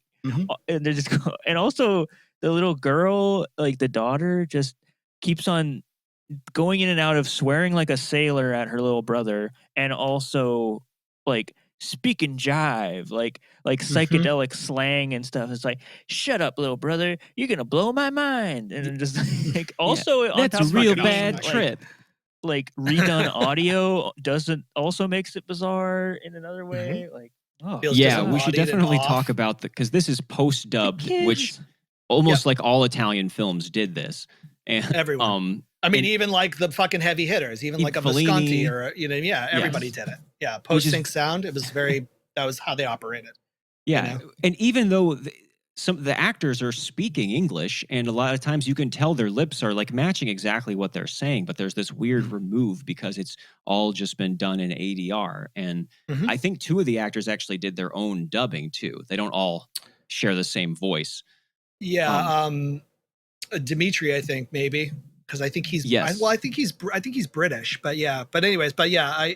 and they just and also the little girl, like the daughter, just keeps on going in and out of swearing like a sailor at her little brother, and also like speaking jive, like psychedelic slang and stuff. It's like, shut up, little brother, you're gonna blow my mind, and just like also on that's top a real of bad trip. Like redone audio also makes it bizarre in another way. Like, yeah, we should definitely talk about because this is post dubbed, which almost like all Italian films did this. And everyone, I mean, even like the fucking heavy hitters, even like a Visconti or everybody did it. Yeah, post sync sound. It was that was how they operated. Yeah, and even though some of the actors are speaking English, and a lot of times you can tell their lips are like matching exactly what they're saying, but there's this weird remove because it's all just been done in ADR. And I think 2 of the actors actually did their own dubbing too. They don't all share the same voice. Yeah, Dimitri, I think maybe, because I think he's I think he's British, but a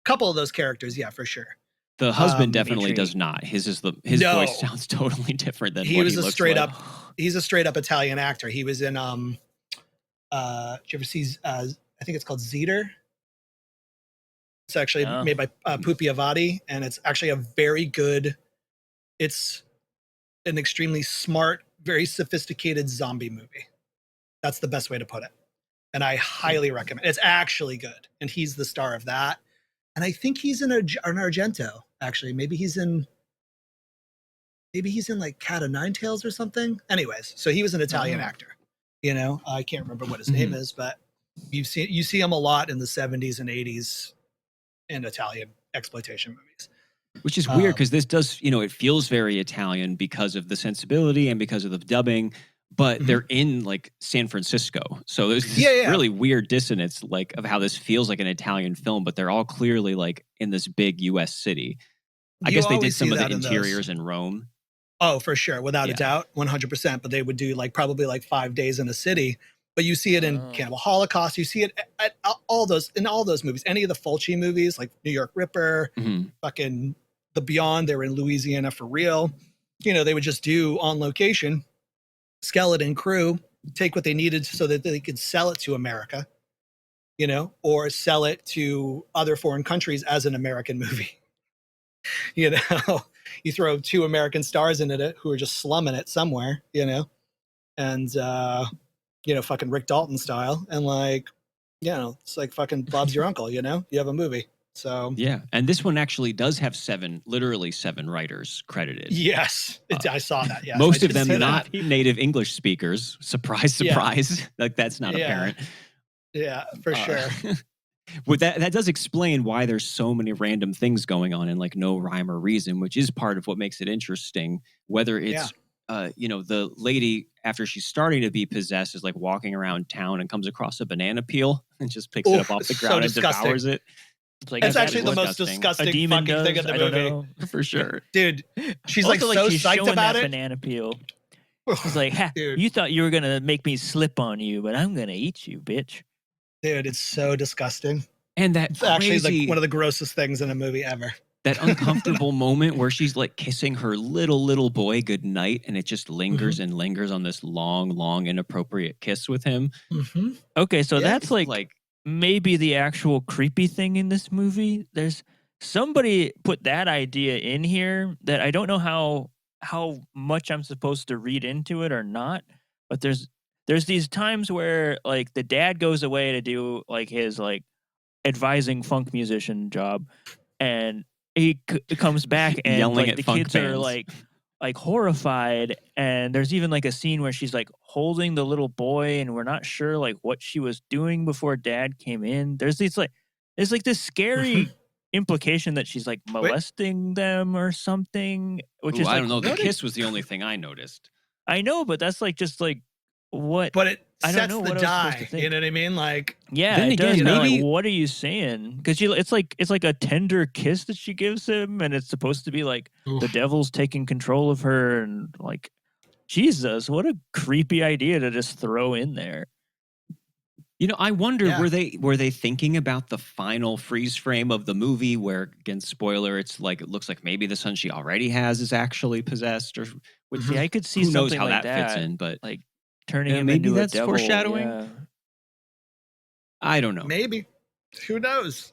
couple of those characters, for sure. The husband definitely does not. His voice sounds totally different than what he looks like. He's a straight up Italian actor. He was in did you ever see I think it's called Zeter. It's actually made by Pupi Avati, and it's actually a very good, it's an extremely smart, very sophisticated zombie movie. That's the best way to put it. And I highly recommend it. It's actually good. And he's the star of that. And I think he's in an Argento, actually. Maybe he's in like Cat of Nine Tails or something. Anyways, so he was an Italian actor. I can't remember what his name is, but you see him a lot in the 70s and 80s in Italian exploitation movies. Which is weird because this does, it feels very Italian because of the sensibility and because of the dubbing, but they're in like San Francisco. So there's this really weird dissonance like of how this feels like an Italian film, but they're all clearly like in this big US city. I guess they did some of the interiors in Rome. Oh, for sure. Without a doubt. 100%. But they would do like probably like 5 days in a city. But you see it in Cannibal Holocaust. You see it in all those movies. Any of the Fulci movies, like New York Ripper, fucking The Beyond, they were in Louisiana for real. They would just do on location, skeleton crew, take what they needed so that they could sell it to America, or sell it to other foreign countries as an American movie. You throw 2 American stars into it who are just slumming it somewhere, and fucking Rick Dalton style, and like, it's like fucking Bob's your uncle, you have a movie. So yeah, and this one actually does have literally seven writers credited. Yes, I saw that. Yes, most of them not native English speakers. Surprise, surprise! Like that's not apparent. Yeah, for sure. With that does explain why there's so many random things going on and like no rhyme or reason, which is part of what makes it interesting. Whether it's the lady after she's starting to be possessed is like walking around town and comes across a banana peel and just picks it up off the ground and devours it. It's like, it's actually the most disgusting fucking thing in the movie. For sure. Dude, she's like so she's psyched about it. Banana peel. She's like, you thought you were going to make me slip on you, but I'm going to eat you, bitch. Dude, it's so disgusting. And it's actually like one of the grossest things in a movie ever. That uncomfortable moment where she's like kissing her little boy goodnight, and it just lingers and lingers on this long, inappropriate kiss with him. Mm-hmm. Okay, so that's like maybe the actual creepy thing in this movie. There's somebody put that idea in here that I don't know how much I'm supposed to read into it or not, but there's these times where like the dad goes away to do like his like advising funk musician job, and he comes back and yelling like at the funk kids bands. are like like horrified, and there's even like a scene where she's like holding the little boy, and we're not sure like what she was doing before Dad came in. There's this scary implication that she's like molesting them or something, which Ooh, is I like, don't know. The what kiss was the only thing I noticed. I know, but that's like just like what. But it I don't sets know the what I was supposed to die. think. You know what I mean? Like, Yeah, Then it again, does. Kinda maybe- like, what are you saying? Because it's like a tender kiss that she gives him, and it's supposed to be like the oof. devil's taking control of her, and like, Jesus, what a creepy idea to just throw in there. You know, I wonder, Yeah. were they thinking about the final freeze frame of the movie where, again, spoiler, it's like it looks like maybe the son she already has is actually possessed, or which Yeah, I could see who knows something how like that fits in, but like turning Yeah, him maybe into a that's devil. foreshadowing? Yeah. I don't know. Maybe. Who knows?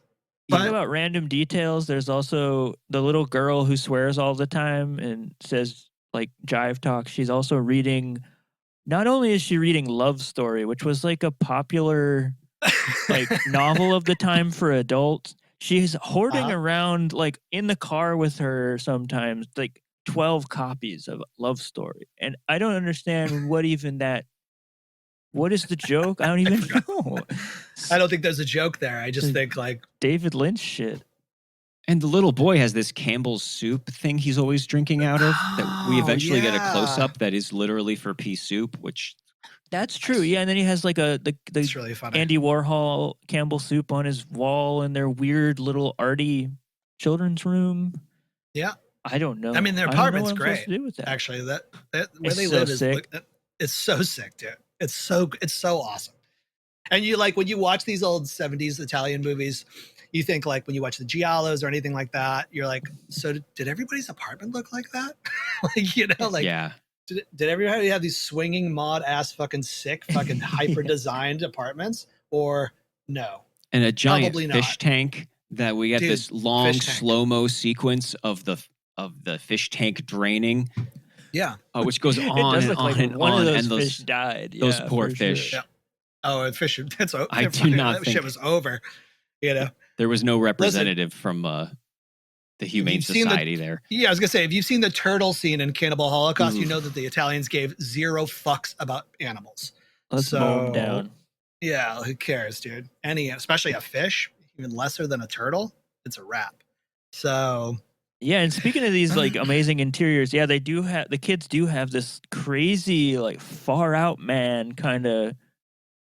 Talking But about random details, there's also the little girl who swears all the time and says like jive talk. She's also reading. Not only is she reading Love Story, which was like a popular like novel of the time for adults, she's hoarding around like in the car with her sometimes like 12 copies of Love Story, and I don't understand what even that. What is the joke? I don't even know. I don't think there's a joke there. I just Like- think like, David Lynch shit. And the little boy has this Campbell's soup thing he's always drinking out of that we Oh, eventually get a yeah. close up that is literally for pea soup, which That's true. Yeah, and then he has like the it's really funny. Andy Warhol Campbell soup on his wall in their weird little arty children's room. Yeah. I don't know. I mean, their I don't know apartment's what I'm supposed great. to do with that. Actually, that where It's they so live is sick. it's so sick, dude. It's so awesome. And you like when you watch these old 70s Italian movies, you think like when you watch the Giallos or anything like that, you're like, so did everybody's apartment look like that? Like, you know, like yeah. did everybody have these swinging mod ass fucking sick fucking hyper designed apartments or no? And a giant Probably fish not. tank that we get Dude, this long fish tank. slow-mo sequence of the fish tank draining, Yeah. which goes It on does and look on like and one on, of those and fish died. those Yeah, poor for sure. fish. Yeah. Oh, and fish. That's I do not that think- shit was over. You know. There was no representative from the Humane you've seen the- Society there. Yeah, I was gonna say, if you've seen the turtle scene in Cannibal Holocaust, you Oof. know that the Italians gave zero fucks about animals. Let's mow 'em So- down. Yeah, who cares, dude? Especially a fish, even lesser than a turtle, it's a wrap. So Yeah, and speaking of these like amazing interiors, yeah, they do have the kids do have this crazy like far out man kind of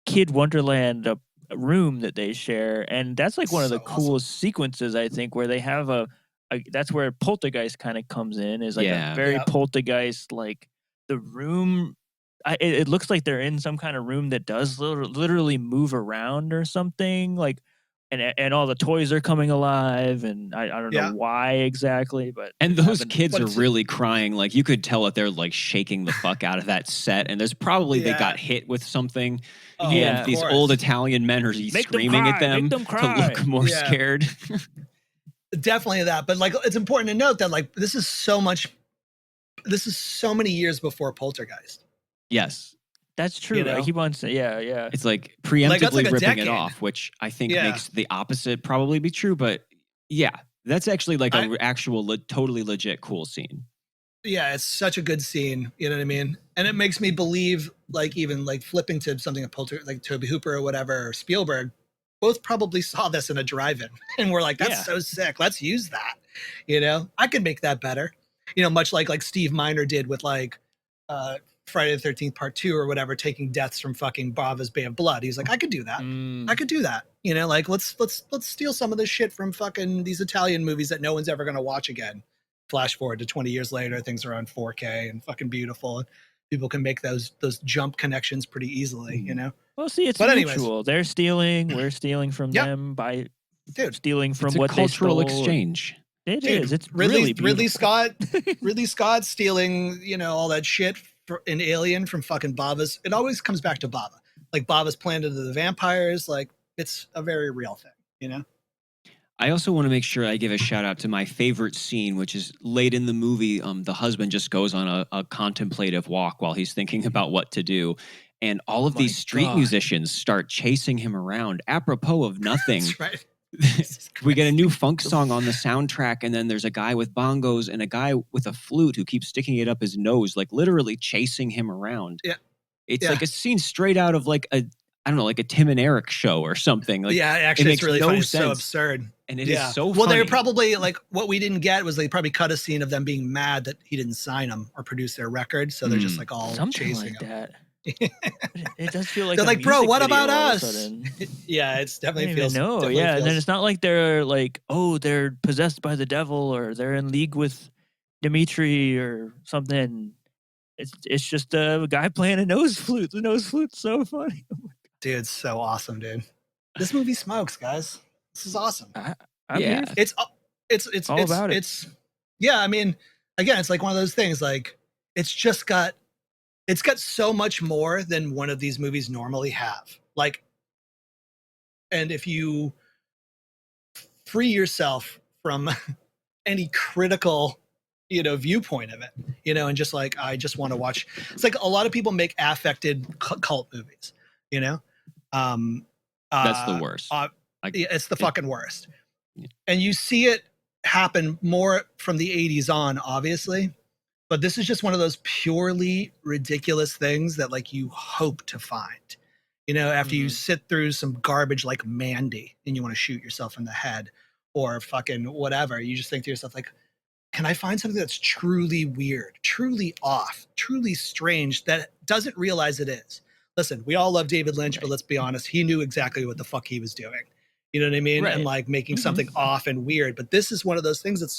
kid wonderland room that they share, and that's like one of the So awesome. coolest sequences I think, where they have a that's where Poltergeist kind of comes in, is like Yeah. a very Yep. Poltergeist like the room. It looks like they're in some kind of room that does literally move around or something like. And all the toys are coming alive, and I don't Yeah. know why exactly, but And it's those happening. kids But are it's- really crying. Like you could tell that they're like shaking the fuck out of that set. And there's probably they Yeah. got hit with something. oh, Yeah. And these of old course. Italian men are Make them screaming at cry, them make them to cry. look more Yeah. scared. Definitely that. But like it's important to note that like this is so many years before Poltergeist. Yes. That's true. know? I keep on saying, yeah. It's like that's preemptively like a ripping decade. it off, which I think Yeah. makes the opposite probably be true. But yeah, that's actually like I- an actual totally legit cool scene. Yeah, it's such a good scene. You know what I mean? And it makes me believe, like even like flipping to something like Toby Hooper or whatever, or Spielberg, both probably saw this in a drive-in and we're like, that's Yeah. so sick. Let's use that. You know, I could make that better. You know, much like Steve Miner did with like Friday the 13th Part 2 or whatever, taking deaths from fucking Bava's Bay of Blood. He's like, I could do that. Mm. I could do that. You know, like let's steal some of this shit from fucking these Italian movies that no one's ever gonna watch again. Flash forward to 20 years later, things are on 4K and fucking beautiful. And people can make those jump connections pretty easily, you know? Well, see, it's But anyways. mutual. They're stealing. We're stealing from Yep. them by Dude, stealing from It's a what cultural they stole. exchange. It Dude, is. It's Ridley really beautiful. Ridley Scott stealing, you know, all that shit in Alien from fucking Bava's. It always comes back to Bava. Like Bava's Planet of the Vampires. Like it's a very real thing, you know? I also want to make sure I give a shout out to my favorite scene, which is late in the movie. The husband just goes on a contemplative walk while he's thinking about what to do. And all of My these street God. musicians start chasing him around apropos of nothing. That's right. We get a new funk song on the soundtrack, and then there's a guy with bongos and a guy with a flute who keeps sticking it up his nose, like literally chasing him around. Yeah. It's like a scene straight out of like a, I don't know, like a Tim and Eric show or something. Like, yeah, actually, it's really funny. It's sense. so absurd. And it is so funny. Well, they were probably like, what we didn't get was they probably cut a scene of them being mad that he didn't sign them or produce their record. So they're just like all something chasing like him. that. It does feel like they're like, bro, what about us? Sudden. Yeah, it's definitely feels. No, definitely yeah, feels, and then it's not like they're like, oh, they're possessed by the devil or they're in league with Dimitri or something. It's just a guy playing a nose flute. The nose flute's so funny. Dude, it's so awesome, dude. This movie smokes, guys. This is awesome. I'm here. It's all about it. It's yeah. I mean, again, it's like one of those things. Like it's got so much more than one of these movies normally have. Like, and if you free yourself from any critical, viewpoint of it, and just like, I just want to watch. It's like a lot of people make affected cult movies, That's the worst. It's the fucking worst. And you see it happen more from the 80s on, obviously. But this is just one of those purely ridiculous things that like you hope to find, after you sit through some garbage like Mandy and you want to shoot yourself in the head or fucking whatever. You just think to yourself like, can I find something that's truly weird, truly off, truly strange that doesn't realize it is? Listen, we all love David Lynch, but let's be honest, he knew exactly what the fuck he was doing. You know what I mean? Right. And like making something off and weird. But this is one of those things that's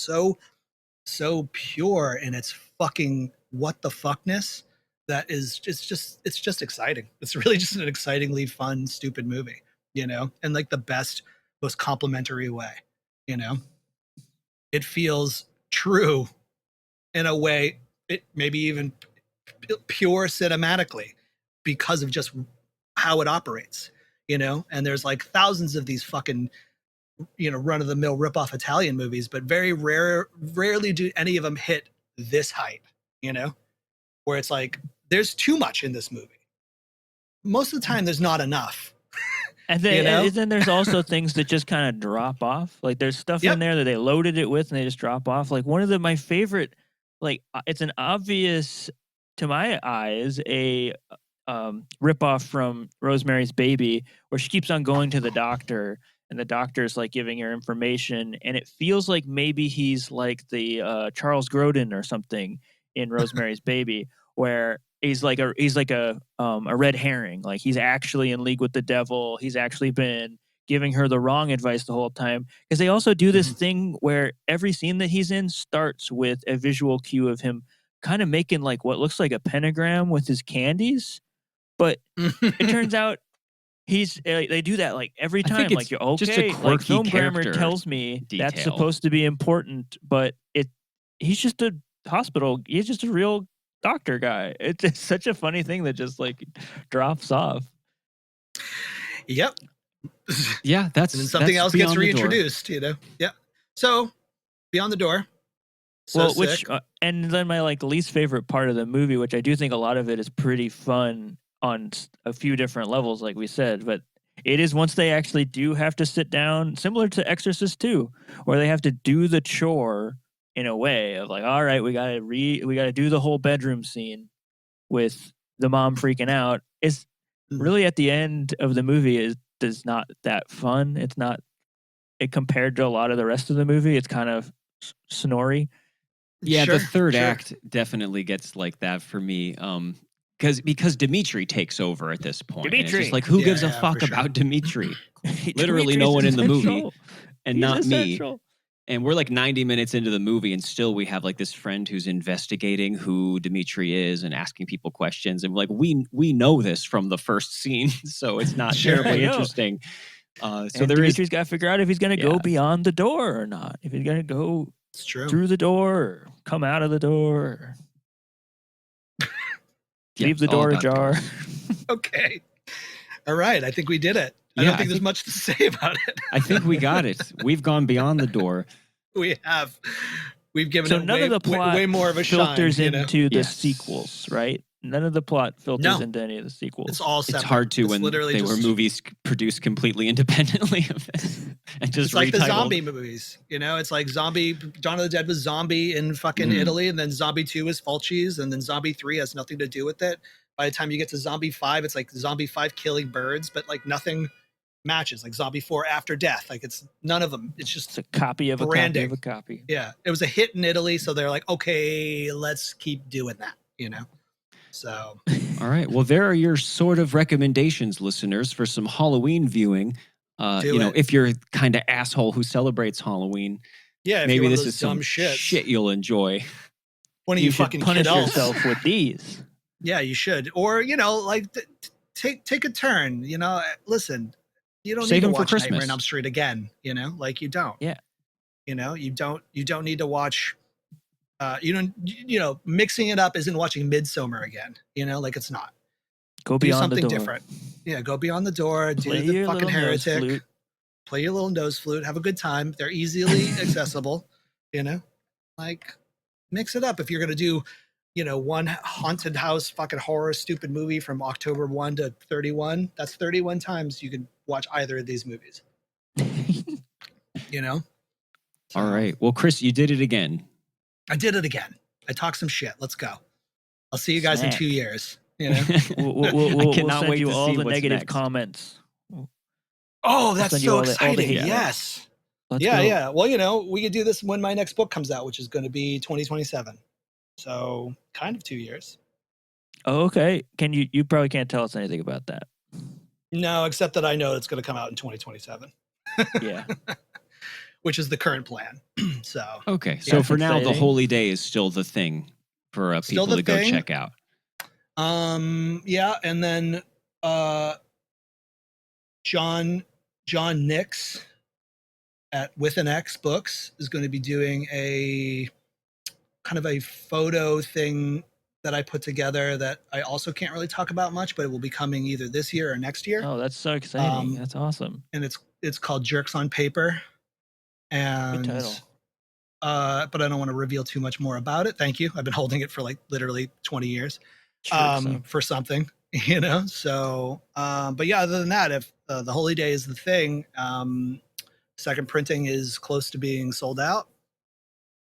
so pure in its fucking what the fuckness that is it's just exciting. It's really just an excitingly fun, stupid movie, and like the best, most complimentary way, It feels true in a way, it maybe even pure cinematically because of just how it operates, and there's like thousands of these fucking run-of-the-mill rip-off Italian movies, but rarely do any of them hit this height, where it's like there's too much in this movie. Most of the time there's not enough. And then, and then there's also things that just kind of drop off. Like there's stuff in there that they loaded it with and they just drop off. Like one of my favorite, like it's an obvious, to my eyes, a ripoff from Rosemary's Baby, where she keeps on going to the doctor and the doctor's like giving her information, and it feels like maybe he's like the Charles Grodin or something in Rosemary's Baby, where he's like a red herring. Like he's actually in league with the devil. He's actually been giving her the wrong advice the whole time. Because they also do this thing where every scene that he's in starts with a visual cue of him kind of making like what looks like a pentagram with his candies. But it turns out they do that like every time. Like you're okay. Just a quirky like film grammar character tells me detail. That's supposed to be important, but he's just a hospital. He's just a real doctor guy. It's such a funny thing that just like drops off. Yep. Yeah, and then something else gets reintroduced. Yeah. So Beyond the Door. So which and then my like least favorite part of the movie, which I do think a lot of it is pretty fun on a few different levels, like we said, but it is once they actually do have to sit down, similar to Exorcist 2, where they have to do the chore in a way of like, all right, we gotta do the whole bedroom scene with the mom freaking out. It's really at the end of the movie is not that fun. It's not compared to a lot of the rest of the movie. It's kind of snorry. Yeah, the third act definitely gets like that for me. Because Dimitri takes over at this point. Dimitri! And it's just like, who gives a fuck about Dimitri? Literally no one in the movie. And not me. And we're like 90 minutes into the movie, and still we have like this friend who's investigating who Dimitri is and asking people questions. And like, we know this from the first scene, so it's not terribly interesting. So Dimitri's got to figure out if he's going to go beyond the door or not. If he's going to go through the door or come out of the door. Leave the door ajar. Okay. All right. I think we did it. I don't think there's much to say about it. I think we got it. We've gone beyond the door. We have. We've given so it none of the plot way more of a filters shine, into the sequels, right? None of the plot filters No. into any of the sequels. It's all separate. It's hard to It's when literally they were just- movies produced completely independently of this and just It's like the retitled. zombie movies, you know. It's like Zombie. Dawn of the Dead was Zombie in fucking Mhm. Italy, and then Zombie 2 is Fulci's, and then Zombie 3 has nothing to do with it. By the time you get to Zombie 5, it's like Zombie 5 killing birds, but like nothing matches. Like Zombie 4 After Death, like it's none of them. It's just It's a copy of a branding. copy of a copy. Yeah, it was a hit in Italy, so they're like, okay, let's keep doing that, you know. So All right. Well, there are your sort of recommendations, listeners, for some Halloween viewing. Do You know, it. if you're kind of asshole who celebrates Halloween, yeah, if maybe you're one of this those is some dumb shits, shit you'll enjoy. one of You you should fucking punish kidults. yourself with these. Yeah, you should. Or, you know, like take a turn, you know, listen, you don't Save need to them for watch Nightmare Christmas. on Elm Street again, you know, like you don't. Yeah. You know, you don't need to watch you know, mixing it up isn't watching Midsummer again, you know, like it's not. Go Do beyond something the door. different. Yeah, go beyond the door, Play do the your fucking little nose Heretic, flute. play your little nose flute, have a good time. They're easily accessible, you know, like mix it up. If you're going to do, you know, one haunted house fucking horror stupid movie from October 1 to 31, that's 31 times you can watch either of these movies, you know? So, All right. Well, Chris, you did it again. I did it again. I talked some shit. Let's go. I'll see you guys in Snack. 2 years, you know? We'll cannot send wait you to all see the what's negative next. comments. Oh, that's send you so all the exciting. hate mail. Yes. Let's Yeah, go. yeah. Well, you know, we could do this when my next book comes out, which is going to be 2027. So kind of 2 years. Oh, okay. You probably can't tell us anything about that. No, except that I know it's going to come out in 2027, Yeah. which is the current plan. So Okay. Yeah, So that's for now, the exciting. Holy Day is still the thing for Still people the to go thing. check out. yeah, and then John Nix at With an X Books is going to be doing a kind of a photo thing that I put together that I also can't really talk about much, but it will be coming either this year or next year. Oh, that's so exciting. That's awesome. And it's called Jerks on Paper. Good And title. but I don't want to reveal too much more about it. Thank you. I've been holding it for like literally 20 years Sure, for something, you know. So but yeah, other than that, if the Holy Day is the thing, second printing is close to being sold out.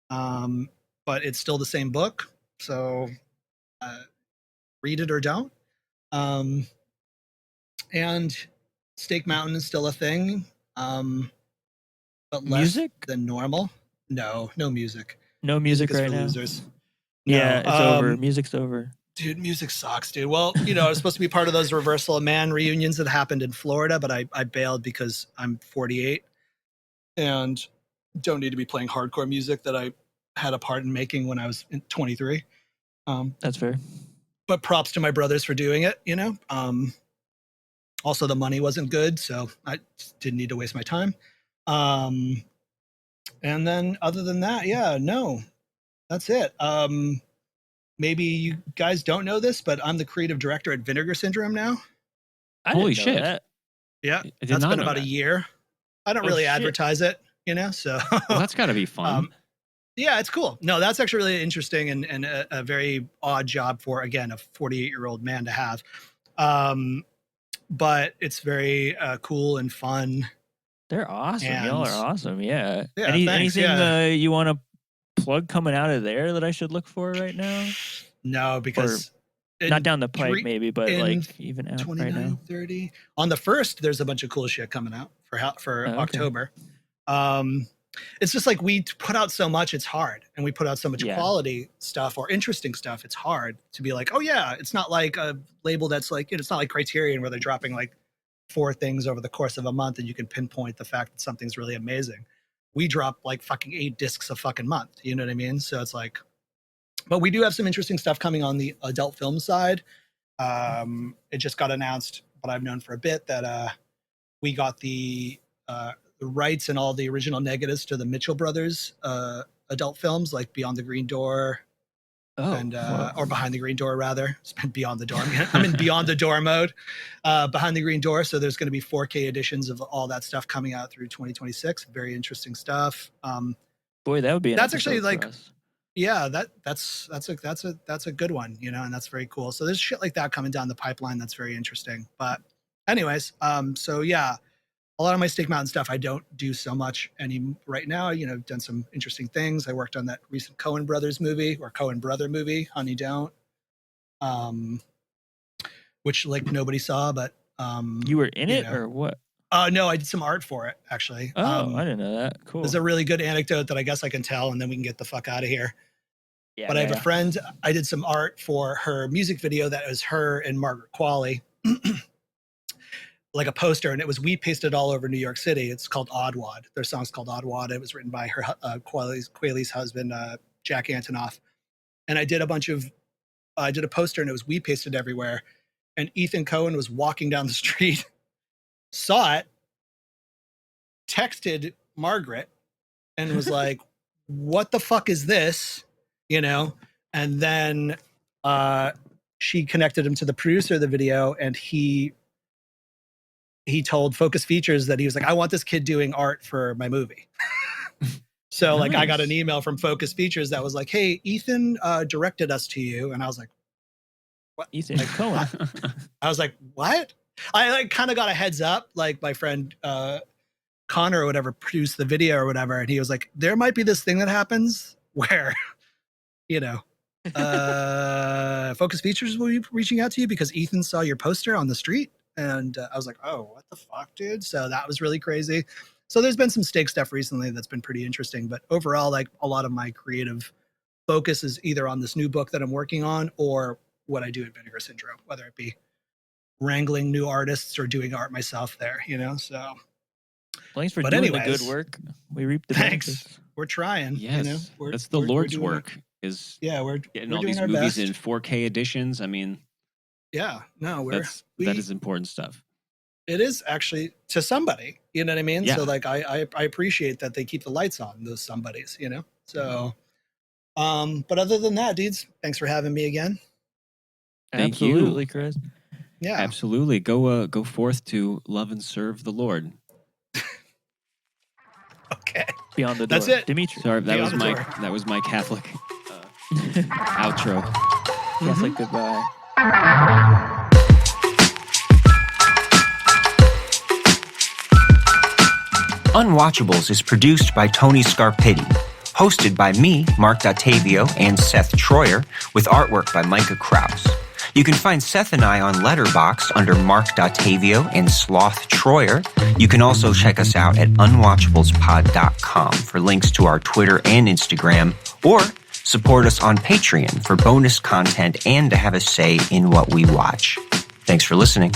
But it's still the same book, so read it or don't. And Stake Mountain is still a thing, but less Music? than normal. No music. No music is right for now. losers. Yeah, No, it's over. Music's over. Dude, music sucks, dude. Well, you know, I was supposed to be part of those Reversal of Man reunions that happened in Florida, but I bailed because I'm 48 and don't need to be playing hardcore music that I had a part in making when I was 23. That's fair. But props to my brothers for doing it, you know. Also, the money wasn't good, so I didn't need to waste my time. And then other than that, yeah, no, that's it. Maybe you guys don't know this, but I'm the creative director at Vinegar Syndrome now. I Holy didn't know shit. that. Yeah, I did that's not been know about that. a year. I don't Oh, really shit. advertise it, you know, so Well, that's got to be fun. yeah, it's cool. No, that's actually really interesting and a very odd job for, again, a 48-year-old man to have. But it's very cool and fun. They're awesome. Y'all And- are awesome. Yeah. Yeah, Any, thanks, anything yeah. you want to plug coming out of there that I should look for right now? No, because Not down the pipe, three- maybe, but in like even out right 29, now. 30. On the 1st, there's a bunch of cool shit coming out for okay. October. It's just like we put out so much, it's hard. And we put out so much Yeah. quality stuff or interesting stuff, it's hard to be like, oh yeah, it's not like a label that's like, it's not like Criterion where they're dropping like 4 things over the course of a month and you can pinpoint the fact that something's really amazing. We drop like fucking 8 discs a fucking month. You know what I mean? So it's like, but we do have some interesting stuff coming on the adult film side. It just got announced, but I've known for a bit that we got the rights and all the original negatives to the Mitchell Brothers adult films, like Beyond the Green Door Oh, and wow. or Behind the Green Door rather. It's been Beyond the Door. I'm in Beyond the Door mode. Behind the Green Door. So there's going to be 4K editions of all that stuff coming out through 2026. Very interesting stuff. Boy, that would be an That's actually episode for like- us. yeah, that's a good one, you know, and that's very cool. So there's shit like that coming down the pipeline that's very interesting. But anyways, so yeah, a lot of my Snake Mountain stuff I don't do so much any right now. You know, done some interesting things. I worked on that recent Coen Brothers movie or Coen Brother movie, Honey Don't, which like nobody saw, but You were in it know. or what? No, I did some art for it actually. Oh, I didn't know that. Cool. There's a really good anecdote that I guess I can tell, and then we can get the fuck out of here. Yeah, But I have a friend. I did some art for her music video that was her and Margaret Qualley, like a poster, and it was weed pasted all over New York City. It's called Odd Wad. Their song's called Odd Wad. It was written by her Qualley's husband, Jack Antonoff. And I did a poster, and it was weed pasted everywhere. And Ethan Coen was walking down the street, saw it, texted Margaret, and was like, "What the fuck is this?" You know, and then she connected him to the producer of the video, and he told Focus Features that he was like, "I want this kid doing art for my movie." So like I got an email from Focus Features that was like, "Hey, Ethan directed us to you," and I was like, "What?" Ethan Coen. I was like, "What?" I like kind of got a heads up, like my friend Connor or whatever produced the video or whatever, and he was like, "There might be this thing that happens where." You know, Focus Features will be reaching out to you because Ethan saw your poster on the street. And I was like, oh, what the fuck, dude? So that was really crazy. So there's been some stake stuff recently that's been pretty interesting. But overall, like a lot of my creative focus is either on this new book that I'm working on or what I do at Vinegar Syndrome, whether it be wrangling new artists or doing art myself there, you know? So thanks for doing the good work. We reap the benefits. We're trying. Yes, you know? That's the Lord's work. We're getting all these movies in 4K editions. I mean, yeah, no, that is important stuff. It is actually to somebody, you know what I mean? Yeah. So like I appreciate that they keep the lights on, those somebodies, you know? So but other than that, dudes, thanks for having me again. Thank Absolutely, you. Chris. Yeah. Absolutely. Go forth to love and serve the Lord. Okay. Beyond the door. That's it. Dimitri. Sorry, that was my Catholic outro. Catholic goodbye. Unwatchables is produced by Tony Scarpitti, hosted by me, Marc Dottavio, and Seth Troyer, with artwork by Micah Kraus. You can find Seth and I on Letterboxd under Marc Dottavio and Sloth Troyer. You can also check us out at unwatchablespod.com for links to our Twitter and Instagram, or support us on Patreon for bonus content and to have a say in what we watch. Thanks for listening.